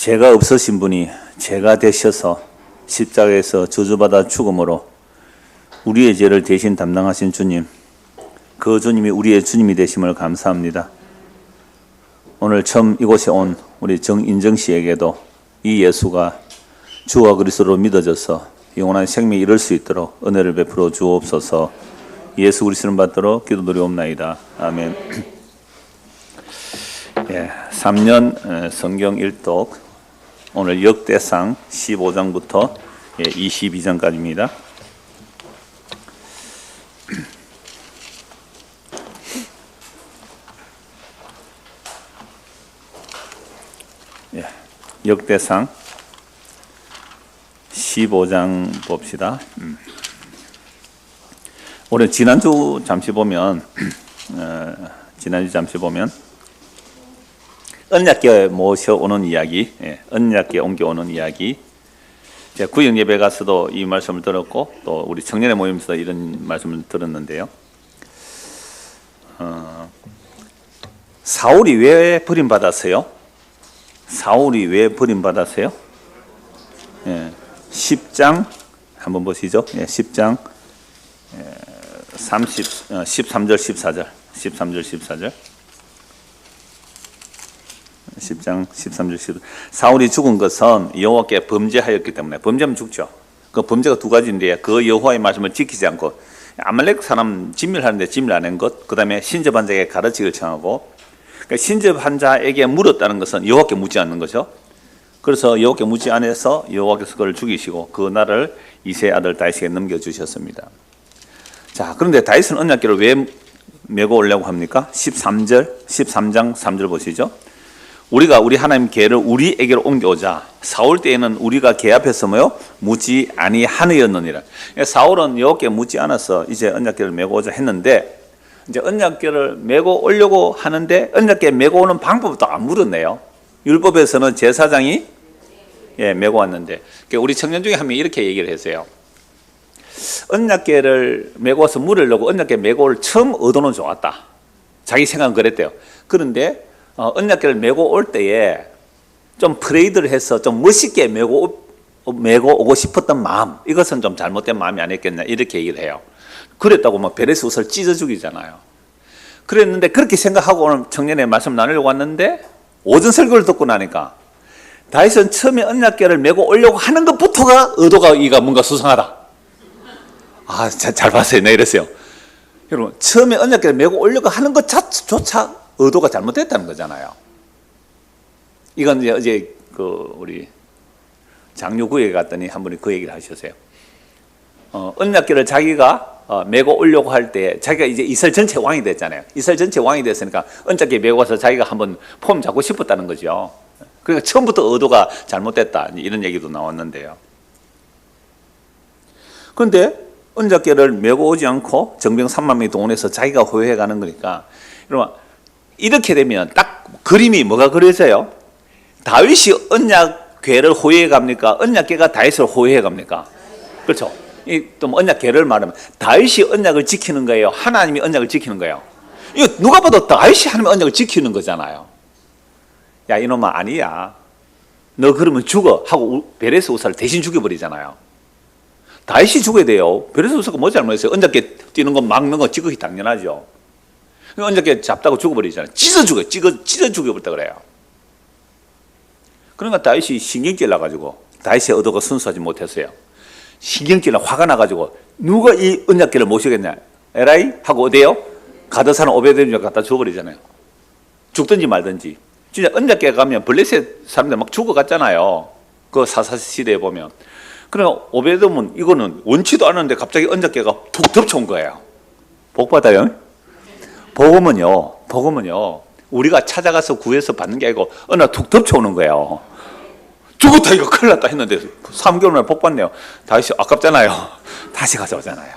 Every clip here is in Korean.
죄가 없으신 분이 죄가 되셔서 십자가에서 저주받아 죽음으로 우리의 죄를 대신 담당하신 주님, 그 주님이 우리의 주님이 되심을 감사합니다. 오늘 처음 이곳에 온 우리 정인정 씨에게도 이 예수가 주와 그리스도로 믿어져서 영원한 생명이 이룰 수 있도록 은혜를 베풀어 주옵소서. 예수 그리스도를 받도록 기도드리옵나이다. 아멘. 3년 성경 일독, 오늘 역대상 15장부터 22장까지입니다. 역대상 15장 봅시다. 오늘 지난주 잠시 보면 언약궤에 모셔오는 이야기, 언약궤에 옮겨오는 이야기. 제가 구역 예배 가서도 이 말씀을 들었고 또 우리 청년의 모임에서 이런 말씀을 들었는데요. 사울이 왜 버림받았어요? 사울이 왜 버림받았어요? 10장 한번 보시죠. 10장 13절 14절 10장 13절 14절. 사울이 죽은 것은 여호와께 범죄하였기 때문에, 범죄하면 죽죠. 그 범죄가 두 가지인데 그 여호와의 말씀을 지키지 않고 아말렉 사람 진멸하는데 진멸 안 한 것, 그 다음에 신접한 자에게 가르치기를 청하고, 그러니까 신접한 자에게 물었다는 것은 여호와께 묻지 않는 거죠. 그래서 여호와께 묻지 않아서 여호와께서 그를 죽이시고 그 나라를 이새의 아들 다윗에게 넘겨주셨습니다. 자, 그런데 다윗은 언약궤를 왜 메고 오려고 합니까? 13장 3절 보시죠. 우리가 우리 하나님 궤를 우리에게로 옮겨오자. 사울 때에는 우리가 궤 앞에서 묻지 아니하느였느니라. 사울은 여호와께 묻지 않아서 이제 언약궤를 메고 오자 했는데, 이제 언약궤를 메고 오려고 하는데 언약궤 메고 오는 방법도 안 물었네요. 율법에서는 제사장이 메고 왔는데, 우리 청년 중에 한 명이 이렇게 얘기를 했어요. 언약궤를 메고 와서 물으려고 언약궤 메고 올 처음 의도는 좋았다. 자기 생각은 그랬대요. 그런데 언약궤를 메고 올 때에 좀 프레이드를 해서 좀 멋있게 메고 오고 싶었던 마음, 이것은 좀 잘못된 마음이 아니었겠냐, 이렇게 얘기를 해요. 그랬다고 베레스 옷을 찢어 죽이잖아요. 그랬는데 그렇게 생각하고 오늘 청년의 말씀 나누려고 왔는데 오전 설교를 듣고 나니까 다윗은 처음에 언약궤를 메고 오려고 하는 것부터가 의도가 이가 뭔가 수상하다. 아, 잘 봤어요. 네, 이랬어요. 여러분, 처음에 언약궤를 메고 오려고 하는 것 자체조차 의도가 잘못됐다는 거잖아요. 이건 이제 어제 우리 장로구에 갔더니 한 분이 그 얘기를 하셨어요. 언약궤를 자기가 메고 오려고 할 때 자기가 이제 이스라엘 전체 왕이 됐잖아요. 이스라엘 전체 왕이 됐으니까 언약궤 메고 와서 자기가 한번 폼 잡고 싶었다는 거죠. 그러니까 처음부터 의도가 잘못됐다, 이런 얘기도 나왔는데요. 그런데 언약궤를 메고 오지 않고 정병 3만 명이 동원해서 자기가 호위해 가는 거니까, 여러분, 이렇게 되면 딱 그림이 뭐가 그려져요? 다윗이 언약궤를 호위해 갑니까? 언약궤가 다윗을 호위해 갑니까? 그렇죠. 또 언약궤를 말하면 다윗이 언약을 지키는 거예요? 하나님이 언약을 지키는 거예요? 이거 누가 봐도 다윗이 하나님의 언약을 지키는 거잖아요. 야, 이놈아, 아니야. 너 그러면 죽어 하고 베레스 우사를 대신 죽여버리잖아요. 다윗이 죽어야 돼요. 베레스 우사가 뭐 잘못했어요? 언약궤 뛰는 거 막는 거 지극히 당연하죠. 언약궤 잡다고 죽어버리잖아요. 찢어 죽여버렸다 그래요. 그러니까 다윗이 신경질 나가지고, 다윗의 의도가 순수하지 못했어요. 신경질나 화가 나가지고 누가 이 언약궤를 모시겠냐, 에라이 하고 어디에요? 가드사는 오베데돔을 갖다 줘버리잖아요. 죽든지 말든지. 진짜 언약궤 가면 블레셋 사람들 막 죽어갔잖아요. 그 사사 시대에 보면. 그러나 오베데돔은 이거는 원치도 않았는데 갑자기 언약궤가 툭 덮쳐온 거예요. 복 받아요. 복음은요 우리가 찾아가서 구해서 받는 게 아니고 어느 날 툭 덮쳐오는 거예요. 죽었다, 이거 큰일 났다 했는데 3개월 만에 복 받네요. 다시 아깝잖아요. 다시 가져오잖아요.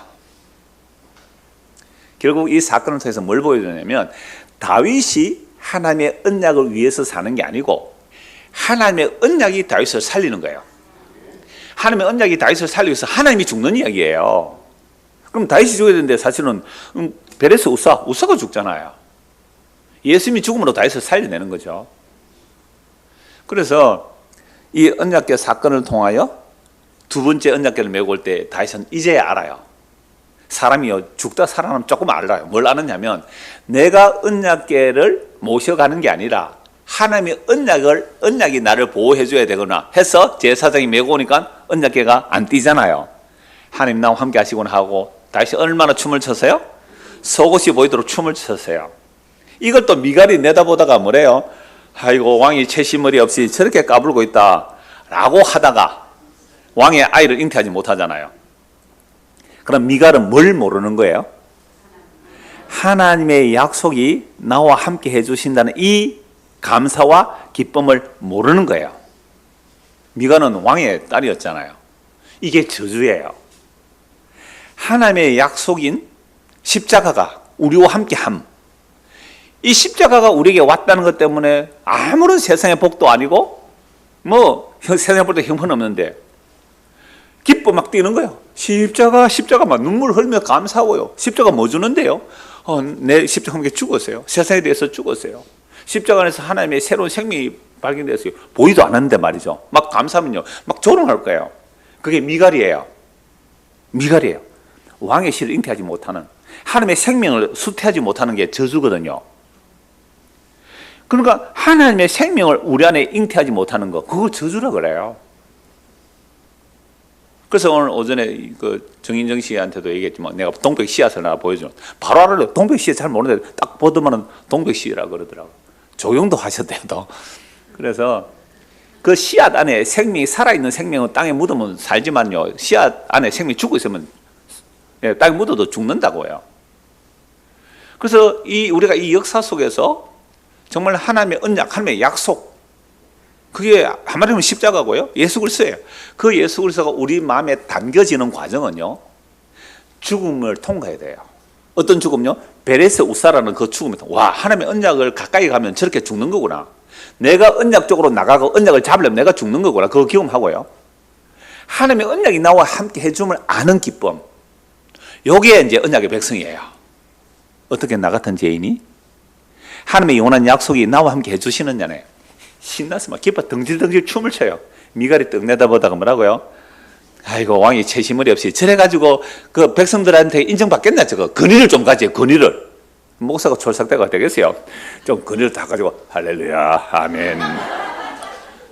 결국 이 사건을 통해서 뭘 보여주냐면, 다윗이 하나님의 언약을 위해서 사는 게 아니고 하나님의 언약이 다윗을 살리는 거예요. 하나님의 언약이 다윗을 살리기 위해서 하나님이 죽는 이야기예요. 그럼 다윗이 죽어야 되는데 사실은 베레스 우사가 죽잖아요. 예수님이 죽음으로 다윗을 살려내는 거죠. 그래서 이 언약궤 사건을 통하여 두 번째 언약궤를 메고 올 때 다윗은 이제야 알아요. 사람이요 죽다 살아나면 조금 알아요. 뭘 아느냐면 내가 언약궤를 모셔가는 게 아니라 하나님의 언약이 나를 보호해 줘야 되거나 해서 제사장이 메고 오니까 언약궤가 안 뛰잖아요. 하나님 나와 함께 하시곤 하고 다윗이 얼마나 춤을 췄어요? 속옷이 보이도록 춤을 췄어요. 이걸 또 미갈이 내다보다가 뭐래요? 아이고 왕이 채시머리 없이 저렇게 까불고 있다 라고 하다가 왕의 아이를 잉태하지 못하잖아요. 그럼 미갈은 뭘 모르는 거예요? 하나님의 약속이 나와 함께 해주신다는 이 감사와 기쁨을 모르는 거예요. 미갈은 왕의 딸이었잖아요. 이게 저주예요. 하나님의 약속인 십자가가 우리와 함께함, 이 십자가가 우리에게 왔다는 것 때문에 아무런 세상의 복도 아니고 뭐 세상의 복도 형편없는데 기뻐 막 뛰는 거예요. 십자가 막 눈물 흘며 감사하고요. 십자가 뭐 주는데요? 내 십자가 함께 죽었어요. 세상에 대해서 죽었어요. 십자가 안에서 하나님의 새로운 생명이 발견됐어요. 보이도 않았는데 말이죠. 막 감사하면요 막 조롱할 거예요. 그게 미갈이에요. 왕의 씨를 잉태하지 못하는, 하나님의 생명을 수태하지 못하는 게 저주거든요. 그러니까 하나님의 생명을 우리 안에 잉태하지 못하는 거, 그걸 저주라 그래요. 그래서 오늘 오전에 그 정인정 씨한테도 얘기했지만 내가 동백 씨앗을 하나 보여주면 바로 알아요. 동백 씨앗 잘 모르는데 딱 보더만 동백 씨라고 그러더라고. 조용도 하셨대요. 또. 그래서 그 씨앗 안에 생명이, 살아있는 생명은 땅에 묻으면 살지만요, 씨앗 안에 생명이 죽어 있으면 땅에 묻어도 죽는다고요. 그래서 우리가 이 역사 속에서 정말 하나님의 언약, 하나님의 약속, 그게 한마디로 십자가고요, 예수 그리스도예요. 그 예수 그리스도가 우리 마음에 담겨지는 과정은요, 죽음을 통과해야 돼요. 어떤 죽음요? 베레스 우사라는 그 죽음이, 와, 하나님의 언약을 가까이 가면 저렇게 죽는 거구나. 내가 언약적으로 나가고 언약을 잡으려면 내가 죽는 거구나. 그거 경험하고요. 하나님의 언약이 나와 함께 해줌을 아는 기쁨. 요게 이제 언약의 백성이에요. 어떻게 나 같은 죄인이 하나님의 영원한 약속이 나와 함께 해주시느냐네. 신나서 막 기뻐 덩질덩질 춤을 춰요. 미갈이 떡 내다보다가 뭐라고요? 아이고 왕이 채시머리 없이 저래가지고 그 백성들한테 인정받겠나 저거. 근위를 좀 가지, 근위를. 목사가 촐싹대가 되겠어요. 좀 근위를 다 가지고 할렐루야 아멘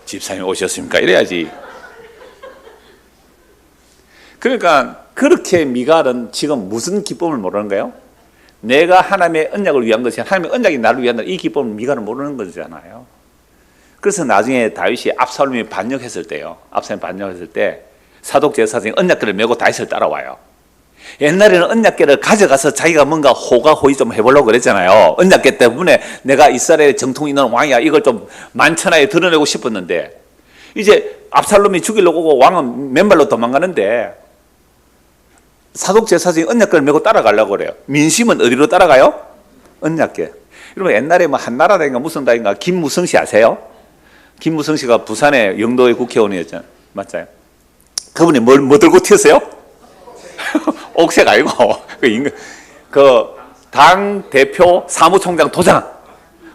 집사님 오셨습니까 이래야지. 그러니까 그렇게 미갈은 지금 무슨 기쁨을 모르는 거예요? 내가 하나님의 언약을 위한 것이, 하나님의 언약이 나를 위한다, 이 기쁨을 미갈은 모르는 거잖아요. 그래서 나중에 다윗이 압살롬이 반역했을 때요, 압살롬이 반역했을 때 사독 제사장이 언약궤를 메고 다윗을 따라와요. 옛날에는 언약궤를 가져가서 자기가 뭔가 호가호위 좀 해보려고 그랬잖아요. 언약궤 때문에 내가 이스라엘의 정통 있는 왕이야, 이걸 좀 만천하에 드러내고 싶었는데, 이제 압살롬이 죽이려고 오고 왕은 맨발로 도망가는데 사독 제사장이 언약궤를 메고 따라가려고 그래요. 민심은 어디로 따라가요? 언약궤. 여러분 옛날에 뭐 한나라당인가 무슨 당인가 김무성 씨 아세요? 김무성 씨가 부산의 영도의 국회의원이었잖아요. 맞아요. 그분이 뭐 들고 튀었어요? 옥색 아니고 그 당 대표 사무총장 도장,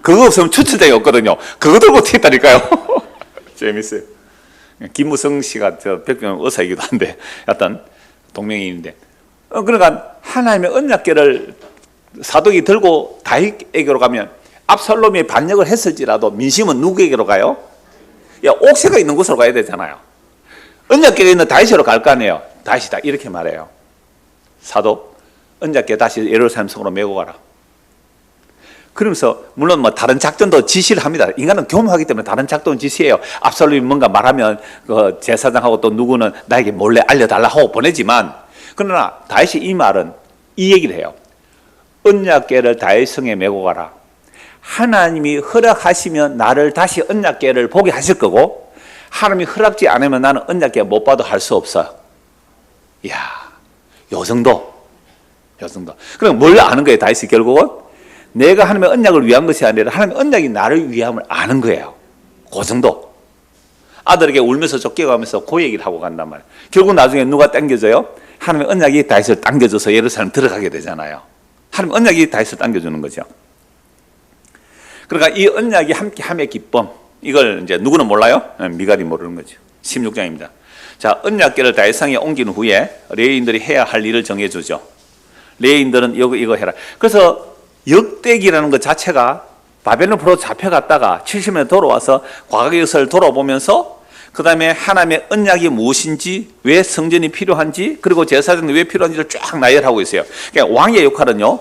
그거 없으면 추천장이 없거든요. 그거 들고 튀었다니까요. 재밌어요. 김무성 씨가 저 백병 의사이기도 한데 하여튼 동명이인데, 그러니까 하나님의 언약궤를 사독이 들고 다윗에게로 가면 압살롬이 반역을 했을지라도 민심은 누구에게로 가요? 야, 옥새가 있는 곳으로 가야 되잖아요. 언약궤가 있는 다윗으로 갈 거 아니에요. 다윗이다 이렇게 말해요. 사독, 언약궤 다시 예루살렘 성으로 메고 가라. 그러면서 물론 뭐 다른 작전도 지시를 합니다. 인간은 교묘하기 때문에 다른 작전 지시해요. 압살롬이 뭔가 말하면 그 제사장하고 또 누구는 나에게 몰래 알려달라 하고 보내지만, 그러나 다윗이 이 말은 이 얘기를 해요. 언약궤를 다윗 성에 메고 가라. 하나님이 허락하시면 나를 다시 언약궤를 보게 하실 거고, 하나님이 허락지 않으면 나는 언약궤 못 봐도 할 수 없어. 이야, 요 정도. 그럼 뭘 아는 거예요, 다윗이 결국은? 내가 하나님의 언약을 위한 것이 아니라 하나님의 언약이 나를 위함을 아는 거예요. 그 정도. 아들에게 울면서 쫓겨가면서 그 얘기를 하고 간단 말이에요. 결국 나중에 누가 당겨져요? 하나님의 언약이 다윗을 당겨줘서 예루살렘 들어가게 되잖아요. 하나님의 언약이 다윗을 당겨주는 거죠. 그러니까 이 언약이 함께함의 기쁨, 이걸 이제 누구는 몰라요? 미갈이 모르는 거죠. 16장입니다. 자, 언약궤를 다윗성에 옮긴 후에 레위인들이 해야 할 일을 정해주죠. 레위인들은 이거 해라. 그래서 역대기라는 것 자체가 바벨론으로 잡혀갔다가 70년에 돌아와서 과거의 역사를 돌아보면서 그 다음에 하나님의 언약이 무엇인지, 왜 성전이 필요한지, 그리고 제사장이 왜 필요한지를 쫙 나열하고 있어요. 그러니까 왕의 역할은요,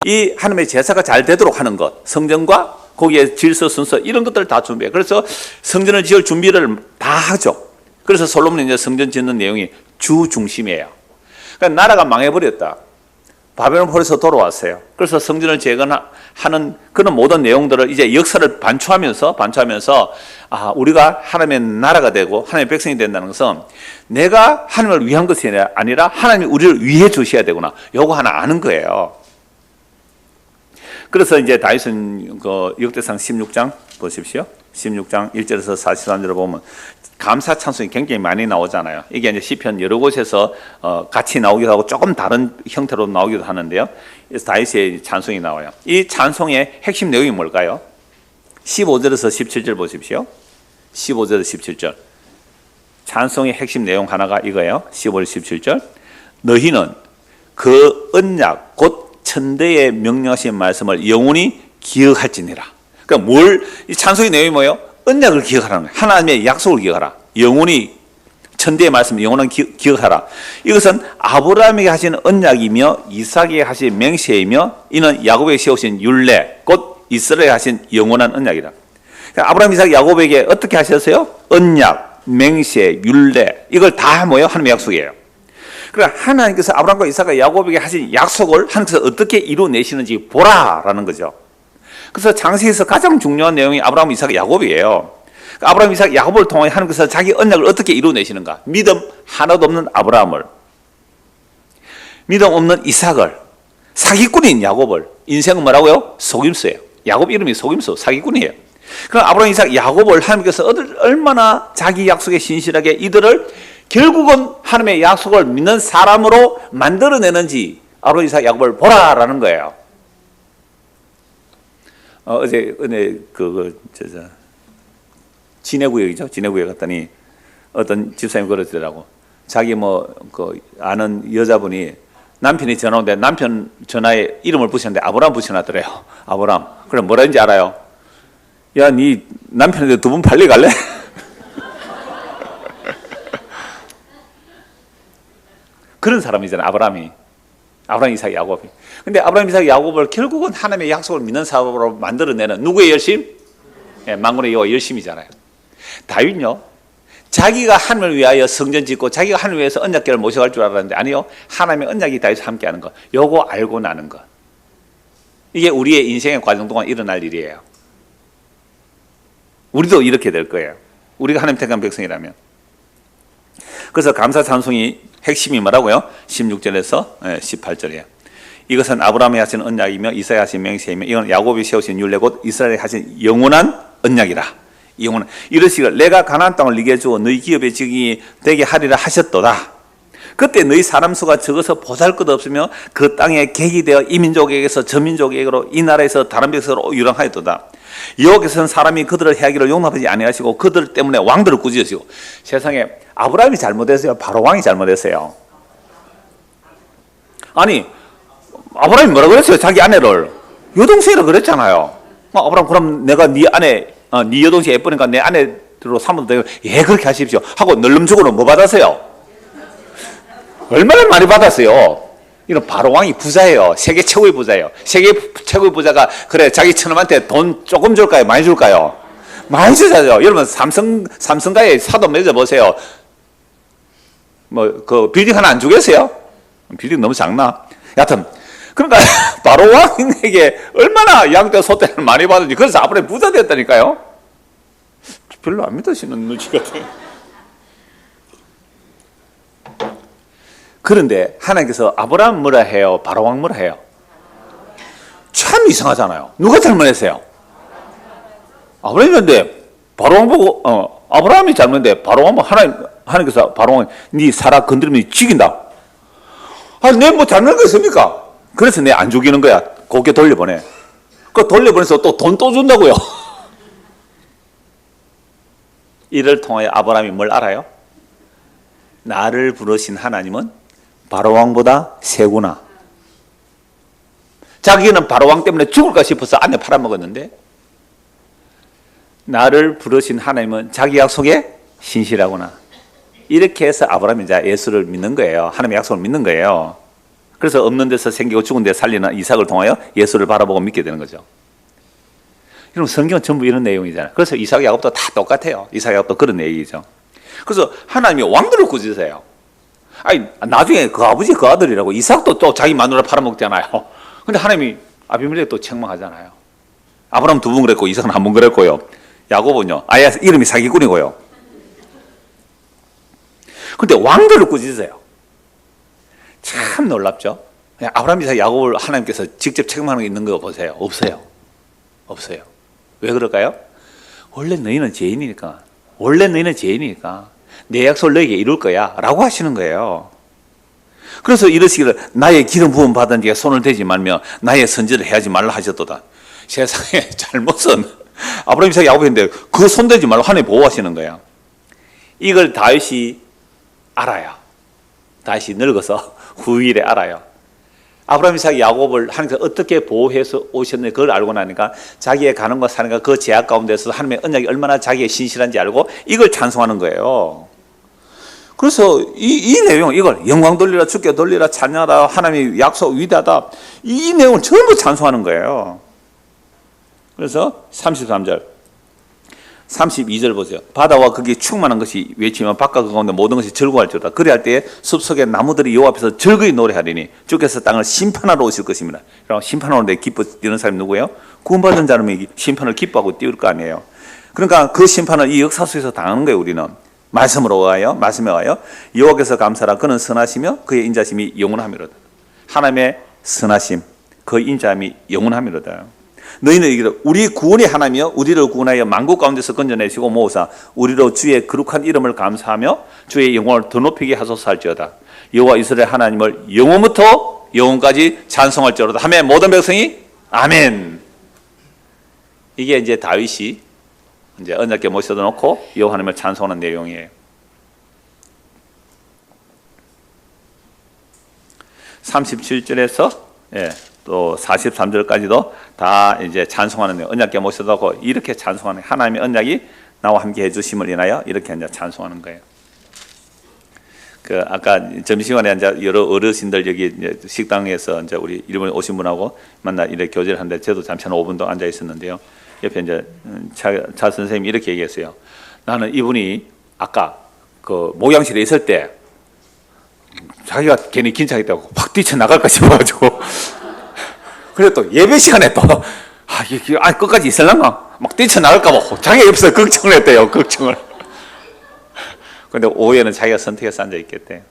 이 하나님의 제사가 잘 되도록 하는 것, 성전과 거기에 질서, 순서 이런 것들을 다 준비해요. 그래서 성전을 지을 준비를 다 하죠. 그래서 솔로몬이 이제 성전 짓는 내용이 주 중심이에요. 그러니까 나라가 망해버렸다. 바벨론에서 돌아왔어요. 그래서 성전을 재건하는 그런 모든 내용들을 이제 역사를 반추하면서 우리가 하나님의 나라가 되고 하나님의 백성이 된다는 것은 내가 하나님을 위한 것이 아니라 하나님이 우리를 위해 주셔야 되구나. 요거 하나 아는 거예요. 그래서 이제 다윗은 그 역대상 16장 보십시오. 16장 1절에서 43절을 보면 감사 찬송이 굉장히 많이 나오잖아요. 이게 이제 시편 여러 곳에서 같이 나오기도 하고 조금 다른 형태로 나오기도 하는데요. 그래서 다윗의 찬송이 나와요. 이 찬송의 핵심 내용이 뭘까요? 15절에서 17절 보십시오. 15절에서 17절. 찬송의 핵심 내용 하나가 이거예요. 15절 17절. 너희는 그 언약 곧 천대에 명령하신 말씀을 영원히 기억할지니라. 그러니까 이 찬송의 내용이 뭐예요? 언약을 기억하라는 거예요. 하나님의 약속을 기억하라. 영원히 천대의 말씀 영원히 기억하라. 이것은 아브라함에게 하신 언약이며 이삭에게 하신 맹세이며 이는 야곱에게 세우신 율례 곧 이스라엘에 하신 영원한 언약이다. 그러니까 아브라함, 이삭, 야곱에게 어떻게 하셨어요? 언약, 맹세, 율례 이걸 다 뭐예요? 하나님의 약속이에요. 그러니까 하나님께서 아브라함과 이삭과 야곱에게 하신 약속을 하나님께서 어떻게 이루어내시는지 보라라는 거죠. 그래서 장세에서 가장 중요한 내용이 아브라함, 이삭, 야곱이에요. 그러니까 아브라함, 이삭, 야곱을 통해 하나님께서 자기 언약을 어떻게 이루어내시는가? 믿음 하나도 없는 아브라함을, 믿음 없는 이삭을, 사기꾼인 야곱을, 인생은 뭐라고요? 속임수예요. 야곱 이름이 속임수, 사기꾼이에요. 그럼 아브라함, 이삭, 야곱을 하나님께서 얼마나 자기 약속에 신실하게 이들을 결국은 하나님의 약속을 믿는 사람으로 만들어내는지 아브라함, 이삭, 야곱을 보라라는 거예요. 어제 진해구역이죠. 진해구역 갔더니 어떤 집사님 그러더라고. 자기 아는 여자분이 남편이 전화 오는데 남편 전화에 이름을 붙였는데 아브라함 붙여놨더래요. 아브라함. 그럼 뭐라 했는지 알아요? 야, 네 남편한테 두 분 팔리 갈래? 그런 사람이잖아요. 아브라함, 이삭, 야곱이. 근데 아브라함, 이삭, 야곱을 결국은 하나님의 약속을 믿는 사람으로 만들어내는 누구의 열심? 만군의 여호와 열심이잖아요. 다윗요, 자기가 하나님을 위하여 성전 짓고 자기가 하나님을 위해서 언약궤를 모셔갈 줄 알았는데 아니요, 하나님의 언약이 다윗과 함께하는 것, 요거 알고 나는 것, 이게 우리의 인생의 과정 동안 일어날 일이에요. 우리도 이렇게 될 거예요. 우리가 하나님 택한 백성이라면. 그래서 감사 찬송이 핵심이 뭐라고요? 16절에서 18절이에요. 이것은 아브라함이 하신 언약이며 이삭이 하신 맹세이며 이건 야곱이 세우신 율례 곧 이스라엘이 하신 영원한 언약이라. 영원한. 이르시기를 내가 가나안 땅을 네게 주어 너희 기업의 직이 되게 하리라 하셨도다. 그때 너희 사람 수가 적어서 보잘것없으며 그 땅에 객이 되어 이 민족에게서 저 민족에게로 이 나라에서 다른 백성으로 유랑하였도다. 여호와께서는 사람이 그들을 해하기를 용납하지 아니하시고 그들 때문에 왕들을 꾸짖으시고. 세상에 아브라함이 잘못했어요? 바로 왕이 잘못했어요? 아니, 아브라함이 뭐라고 그랬어요? 자기 아내를 여동생이라 그랬잖아요. 아브라함, 그럼 내가 네 아내, 네 여동생 예쁘니까 내 아내로 삼아도 되고, 예, 그렇게 하십시오 하고 널름주고는 뭐 받았어요? 얼마나 많이 받았어요? 이런 바로 왕이 부자예요. 세계 최고의 부자예요. 세계 최고의 부자가 그래 자기 처남한테 돈 조금 줄까요? 많이 줄까요? 많이 주자죠. 여러분 삼성가에 사도 맺어보세요. 그 빌딩 하나 안 주겠어요? 빌딩 너무 작나? 여하튼 그러니까 바로 왕에게 얼마나 양떼 소떼를 많이 받은지. 그래서 아브라함이 부자 됐다니까요. 별로 안 믿으시는 눈치 같아요. 그런데 하나님께서 아브라함 뭐라 해요? 바로 왕 뭐라 해요? 참 이상하잖아요. 누가 잘못했어요? 아브라함인데 바로 왕 보고 아브라함이 잘못했는데 바로 왕 보고 하나님께서 바로 왕 네 사라 건드리면 죽인다. 내 뭐 잘못한 거 있습니까? 그래서 내 안 죽이는 거야. 곱게 돌려보내. 그 돌려보내서 또 돈 또 준다고요. 이를 통하여 아브라함이 뭘 알아요? 나를 부르신 하나님은 바로왕보다 세구나. 자기는 바로왕 때문에 죽을까 싶어서 안에 팔아먹었는데 나를 부르신 하나님은 자기 약속에 신실하구나. 이렇게 해서 아브라함이 이제 예수를 믿는 거예요. 하나님의 약속을 믿는 거예요. 그래서 없는 데서 생기고 죽은 데 살리는 이삭을 통하여 예수를 바라보고 믿게 되는 거죠. 여러분 성경은 전부 이런 내용이잖아요. 그래서 이삭 야곱도 다 똑같아요. 이삭 야곱도 그런 얘기죠. 그래서 하나님이 왕들을 꾸짖으세요. 아니 나중에 그 아버지 그 아들이라고 이삭도 또 자기 마누라 팔아먹잖아요. 근데 하나님이 아비멜렉 또 책망하잖아요. 아브라함 2번 그랬고 이삭은 1번 그랬고요. 야곱은요 아예 이름이 사기꾼이고요. 근데 왕들을 꾸짖으세요. 참 놀랍죠. 아브라함 이삭 야곱을 하나님께서 직접 책망하는 게 있는 거 보세요. 없어요. 없어요. 왜 그럴까요? 원래 너희는 죄인이니까. 원래 너희는 죄인이니까 내 약속을 너에게 이룰 거야 라고 하시는 거예요. 그래서 이러시기를 나의 기름 부음 받은 뒤에 손을 대지 말며 나의 선지를 해하지 말라 하셨도다. 세상에 잘못은 아브라함 이삭 야곱인데 그 손 대지 말고 하나님 보호하시는 거예요. 이걸 다윗이 알아요. 다윗이 늙어서 후일에 알아요. 아브라함 이삭 야곱을 하나님께서 어떻게 보호해서 오셨는지 그걸 알고 나니까 자기의 가는 것 사는 것 그 제약 가운데서 하나님의 언약이 얼마나 자기의 신실한지 알고 이걸 찬송하는 거예요. 그래서 이 내용 이걸 영광 돌리라 주께 돌리라 찬양하라 하나님의 약속 위대하다 이 내용을 전부 찬송하는 거예요. 그래서 33절 32절 보세요. 바다와 거기에 충만한 것이 외치면 바깥 그 가운데 모든 것이 즐거워할지어다. 그리할 때에 숲속의 나무들이 여호와 앞에서 즐거이 노래하리니 주께서 땅을 심판하러 오실 것입니다. 심판하러 내 기뻐 뛰는 사람이 누구예요? 구원받은 자는 심판을 기뻐하고 띄울 거 아니에요. 그러니까 그 심판을 이 역사 속에서 당하는 거예요. 우리는 말씀으로 와요. 말씀에 와요. 여호와께서 감사라 그는 선하시며 그의 인자심이 영원하미로다. 하나님의 선하심 그 인자함이 영원하미로다. 너희는 이기를 우리 구원의 하나님이여 우리를 구원하여 만국 가운데서 건져내시고 모으사 우리로 주의 거룩한 이름을 감사하며 주의 영광을 더 높이게 하소서 할지어다. 여호와 이스라엘 하나님을 영원부터 영원까지 찬송할지어다 하며 모든 백성이 아멘. 이게 이제 다윗이 이제 언약궤 모셔다 놓고 여호와 하나님을 찬송하는 내용이에요. 37절에서 또 43절까지도 다 이제 찬송하는 내용, 언약궤 모셔다 놓고 이렇게 찬송하는 하나님의 언약이 나와 함께 해주심을 인하여 이렇게 이제 찬송하는 거예요. 그 아까 점심시간에 이제 여러 어르신들 여기 이제 식당에서 이제 우리 일본에 오신 분하고 만나 이렇게 교제를 하는데 저도 잠시 한 5분 동안 앉아 있었는데요. 옆에 이제 차 선생님이 이렇게 얘기했어요. 나는 이분이 아까 그 목양실에 있을 때 자기가 괜히 긴장했다고 확 뛰쳐나갈까 싶어가지고 그래 또 예배 시간에 또 끝까지 있을란가 막 뛰쳐나갈까봐 자기 옆에서 걱정을 했대요. 걱정을. 근데 오후에는 자기가 선택해서 앉아있겠대.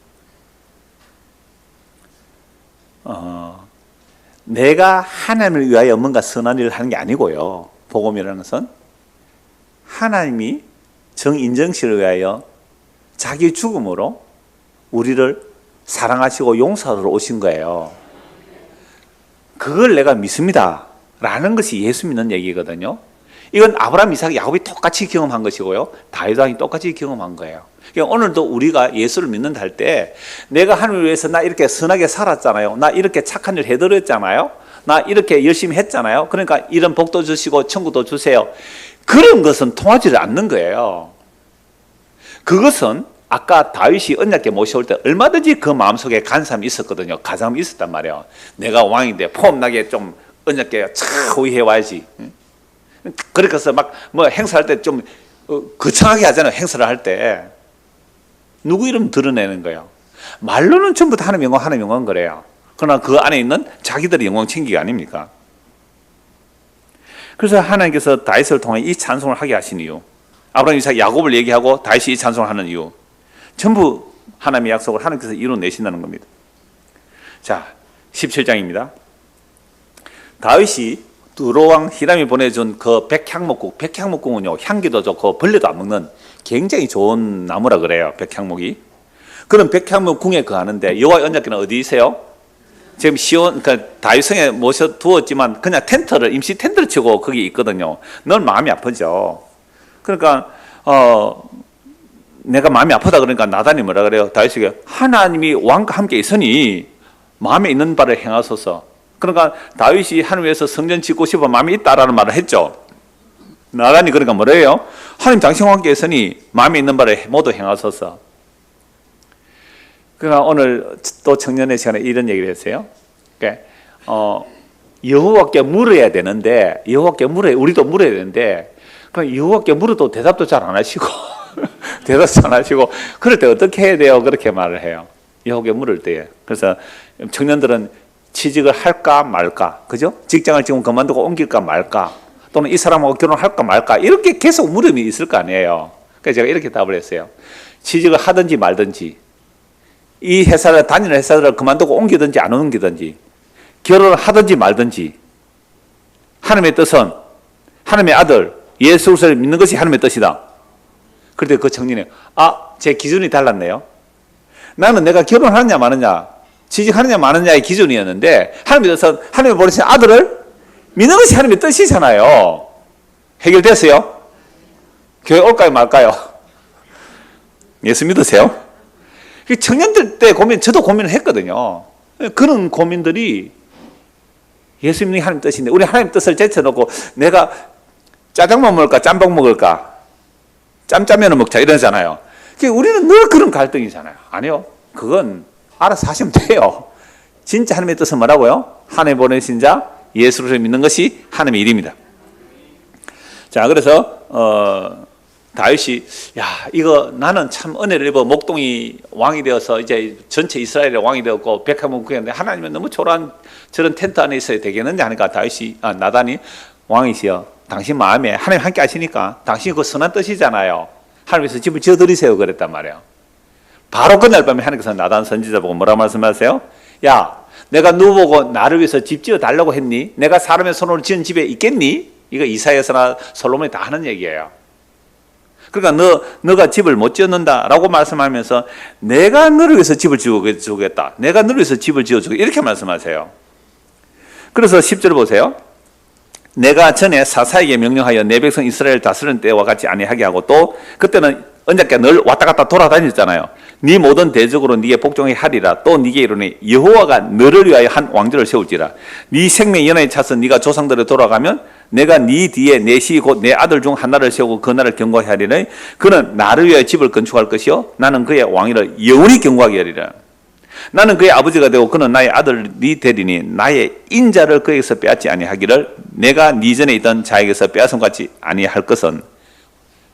내가 하나님을 위하여 뭔가 선한 일을 하는 게 아니고요. 복음이라는 것은 하나님이 정인정씨를 위하여 자기 죽음으로 우리를 사랑하시고 용서하러 오신 거예요. 그걸 내가 믿습니다 라는 것이 예수 믿는 얘기거든요. 이건 아브라함, 이삭, 야곱이 똑같이 경험한 것이고요. 다윗 왕이 똑같이 경험한 거예요. 그러니까 오늘도 우리가 예수를 믿는다 할 때 내가 하나님을 위해서 나 이렇게 선하게 살았잖아요. 나 이렇게 착한 일 해드렸잖아요. 나 이렇게 열심히 했잖아요. 그러니까 이런 복도 주시고 천국도 주세요. 그런 것은 통하지를 않는 거예요. 그것은 아까 다윗이 언약궤 모셔올 때 얼마든지 그 마음속에 간삼이 있었거든요. 가장이 있었단 말이에요. 내가 왕인데 폼나게 좀 언약궤 차 호위해 와야지. 그래서 막 뭐 행사할 때 좀 거창하게 하잖아요. 행사를 할 때. 누구 이름 드러내는 거예요. 말로는 전부 다 하나님 영광, 하나님 영광 그래요. 그러나 그 안에 있는 자기들의 영광 챙기기 아닙니까? 그래서 하나님께서 다윗을 통해 이 찬송을 하게 하신 이유, 아브라함, 이삭, 야곱을 얘기하고 다윗이 이 찬송을 하는 이유, 전부 하나님의 약속을 하나님께서 이뤄내신다는 겁니다. 자, 17장입니다. 다윗이 두로왕 히람이 보내준 그 백향목국, 백향목국은요 향기도 좋고 벌레도 안 먹는 굉장히 좋은 나무라 그래요. 백향목이. 그런 백향목 궁에 거하는데 여호와의 언약궤는 어디 있어요? 지금 시온, 그러니까 다윗성에 모셔 두었지만 그냥 텐트를 임시 텐트를 치고 거기 있거든요. 늘 마음이 아프죠. 그러니까 내가 마음이 아프다 그러니까 나단이 뭐라 그래요? 다윗에게 하나님이 왕과 함께 있으니 마음에 있는 바를 행하소서. 그러니까 다윗이 하나님에서 성전 짓고 싶어 마음이 있다라는 말을 했죠. 나단이 그러니까 뭐래요? 하나님 당신과 함께 있으니 마음에 있는 바를 모두 행하소서. 그러니까 오늘 또 청년의 시간에 이런 얘기를 했어요. 그러니까 여호와께 물어야 되는데 우리도 물어야 되는데 그럼 여호와께 물어도 대답도 잘 안 하시고 대답도 안 하시고 그럴 때 어떻게 해야 돼요? 그렇게 말을 해요. 여호와께 물을 때에. 그래서 청년들은 취직을 할까 말까, 그죠? 직장을 지금 그만두고 옮길까 말까, 또는 이 사람하고 결혼할까 말까 이렇게 계속 물음이 있을 거 아니에요. 그래서 제가 이렇게 답을 했어요. 취직을 하든지 말든지, 이 회사를 다니는 회사를 그만두고 옮기든지 안 옮기든지, 결혼을 하든지 말든지, 하나님의 뜻은 하나님의 아들 예수 그리스도를 믿는 것이 하나님의 뜻이다. 그런데 그 청년이 제 기준이 달랐네요. 나는 내가 결혼하느냐 마느냐, 취직하느냐 마느냐의 기준이었는데 하나님의 뜻은 하나님이 보내신 아들을 믿는 것이 하나님의 뜻이잖아요. 해결됐어요? 교회 올까요 말까요? 예수 믿으세요? 청년들 때 저도 고민을 했거든요. 그런 고민들이 예수 믿는 게 하나님 뜻인데 우리 하나님 뜻을 제쳐놓고 내가 짜장면 먹을까 짬뽕 먹을까 짬짜면을 먹자 이러잖아요. 우리는 늘 그런 갈등이잖아요. 아니요. 그건 알아서 하시면 돼요. 진짜 하나님의 뜻은 뭐라고요? 하나님 보내신 자 예수를 믿는 것이 하나님의 일입니다. 자, 그래서 다윗이 이거 나는 참 은혜를 입어 목동이 왕이 되어서 이제 전체 이스라엘의 왕이 되었고 백합문 구했는데 하나님은 너무 초라한 저런 텐트 안에 있어야 되겠는지 하니까 나단이 왕이시여 당신 마음에 하나님 함께 하시니까 당신이 그 선한 뜻이잖아요. 하나님께서 집을 지어드리세요 그랬단 말이에요. 바로 그날 밤에 하나님께서 나단 선지자 보고 뭐라고 말씀하세요? 내가 너 보고 나를 위해서 집 지어달라고 했니? 내가 사람의 손으로 지은 집에 있겠니? 이거 이사야서나 솔로몬이 다 하는 얘기예요. 그러니까 너가 집을 못 지었는다라고 말씀하면서 내가 너를 위해서 집을 지어주겠다. 내가 너를 위해서 집을 지어주겠다. 이렇게 말씀하세요. 그래서 10절 보세요. 내가 전에 사사에게 명령하여 내 백성 이스라엘 다스리는 때와 같이 아니하게 하고 또 그때는 언제까 늘 왔다 갔다 돌아다녔잖아요. 네 모든 대적으로 네게 복종하게 하리라. 또 네게 이르니 여호와가 너를 위하여 한 왕조를 세울지라. 네 생명 연하에 차서 네가 조상들에 돌아가면 내가 네 뒤에 내 시 곧 내 아들 중 하나를 세우고 그 나라를 경고하게 하리니 그는 나를 위하여 집을 건축할 것이요 나는 그의 왕위를 영원히 경고하게 하리라. 나는 그의 아버지가 되고 그는 나의 아들이 되리니 나의 인자를 그에게서 빼앗지 아니하기를 내가 네 전에 있던 자에게서 빼앗은 같이 아니할 것은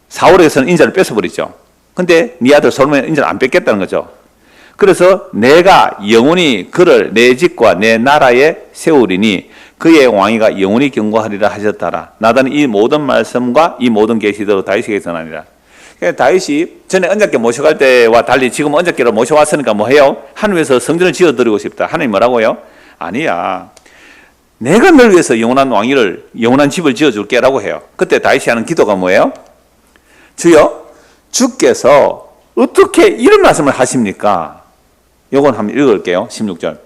사울에게서는 인자를 뺏어버리죠. 근데 네 아들 솔로몬은 인자를 안 뺏겠다는 거죠. 그래서 내가 영원히 그를 내 집과 내 나라에 세우리니 그의 왕위가 영원히 경고하리라 하셨더라. 나단은 이 모든 말씀과 이 모든 계시대로 다윗에게 전하니라. 다윗이 전에 언약궤 모셔갈 때와 달리 지금 언약궤를 모셔왔으니까 뭐 해요? 하나님께서 성전을 지어드리고 싶다. 하나님 뭐라고요? 아니야. 내가 널 위해서 영원한 왕위를 영원한 집을 지어줄게 라고 해요. 그때 다윗이 하는 기도가 뭐예요? 주여 주께서 어떻게 이런 말씀을 하십니까? 요건 한번 읽을게요. 16절.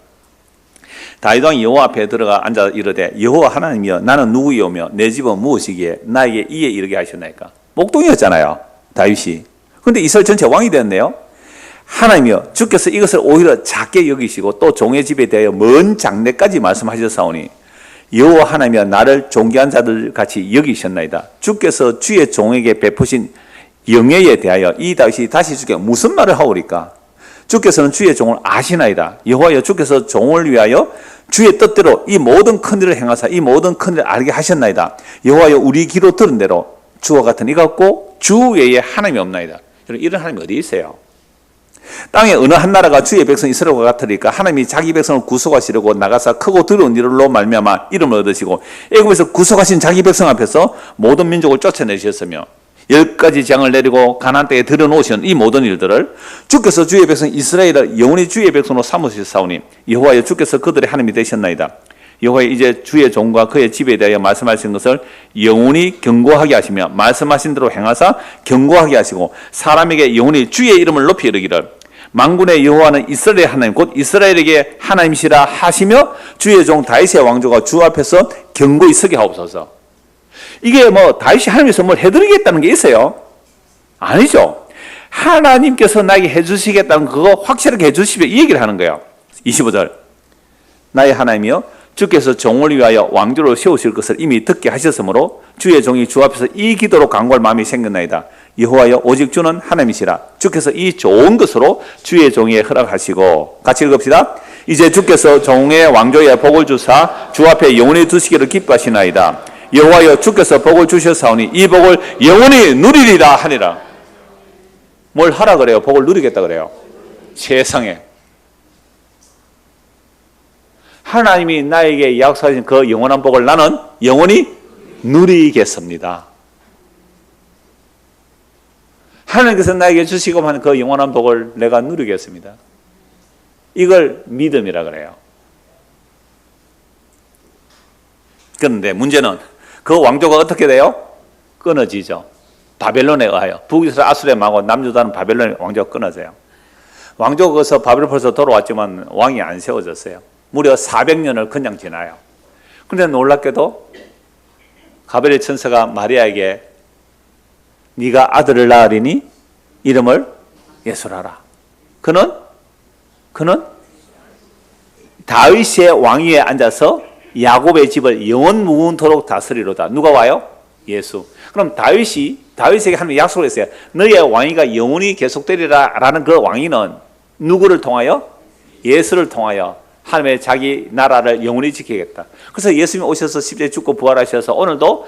다윗 왕이 여호와 앞에 들어가 앉아 이르되 여호와 하나님이여 나는 누구이오며 내 집은 무엇이기에 나에게 이에 이르게 하셨나이까? 목동이었잖아요 다윗이. 근데 이스라엘 전체 왕이 되었네요. 하나님이여 주께서 이것을 오히려 작게 여기시고 또 종의 집에 대하여 먼 장래까지 말씀하셨사오니 여호와 하나님이여 나를 존귀한 자들 같이 여기셨나이다. 주께서 주의 종에게 베푸신 영예에 대하여 이 다윗이 다시 주께 무슨 말을 하오리까? 주께서는 주의 종을 아시나이다. 여호와여 주께서 종을 위하여 주의 뜻대로 이 모든 큰 일을 행하사 이 모든 큰 일을 알게 하셨나이다. 여호와여 우리 귀로 들은 대로 주와 같은 이가 없고 주 외에 하나님이 없나이다. 이런 하나님이 어디 있어요? 땅에 어느 한 나라가 주의 백성 이스라엘과 같으리까? 하나님이 자기 백성을 구속하시려고 나가사 크고 두려운 일로 말미암아 이름을 얻으시고 애굽에서 구속하신 자기 백성 앞에서 모든 민족을 쫓아내셨으며 10가지 재앙을 내리고 가나안 땅에 들여놓으신 이 모든 일들을 주께서 주의 백성 이스라엘을 영원히 주의 백성으로 삼으셨사오니 여호와여 주께서 그들의 하나님이 되셨나이다. 여호와여 이제 주의 종과 그의 집에 대하여 말씀하신 것을 영원히 경고하게 하시며 말씀하신 대로 행하사 경고하게 하시고 사람에게 영원히 주의 이름을 높이 이르기를 만군의 여호와는 이스라엘의 하나님 곧 이스라엘에게 하나님이시라 하시며 주의 종 다윗의 왕조가 주 앞에서 경고히 서게 하옵소서. 이게 뭐 다윗이 하나님께서 뭘 해드리겠다는 게 있어요. 아니죠. 하나님께서 나에게 해주시겠다는 그거 확실하게 해주시면 이 얘기를 하는 거예요. 25절. 나의 하나님이여 주께서 종을 위하여 왕조로 세우실 것을 이미 듣게 하셨으므로 주의 종이 주 앞에서 이 기도로 간구할 마음이 생겼나이다. 여호와여 오직 주는 하나님이시라. 주께서 이 좋은 것으로 주의 종에게 허락하시고. 같이 읽읍시다. 이제 주께서 종의 왕조에 복을 주사 주 앞에 영원히 두시기를 기뻐하시나이다. 여호와여 주께서 복을 주셨사오니 이 복을 영원히 누리리라 하니라. 뭘 하라 그래요? 복을 누리겠다 그래요. 세상에. 하나님이 나에게 약속하신 그 영원한 복을 나는 영원히 누리겠습니다. 하나님께서 나에게 주시고 하는 그 영원한 복을 내가 누리겠습니다. 이걸 믿음이라 그래요. 그런데 문제는 그 왕조가 어떻게 돼요? 끊어지죠. 바벨론에 의하여. 북이스라엘 아수르에 망하고 남유다는 바벨론의 왕조가 끊어져요. 왕조가 거기서 바벨론에서 돌아왔지만 왕이 안 세워졌어요. 무려 400년을 그냥 지나요. 그런데 놀랍게도 가브리엘 천사가 마리아에게 네가 아들을 낳으리니 이름을 예수라 하라. 그는 다윗의 왕위에 앉아서 야곱의 집을 영원 무궁토록 다스리로다. 누가 와요? 예수. 그럼 다윗에게 하나님이 약속을 했어요. 너의 왕위가 영원히 계속되리라 라는 그 왕위는 누구를 통하여? 예수를 통하여 하나님의 자기 나라를 영원히 지키겠다. 그래서 예수님이 오셔서 십자가에 죽고 부활하셔서 오늘도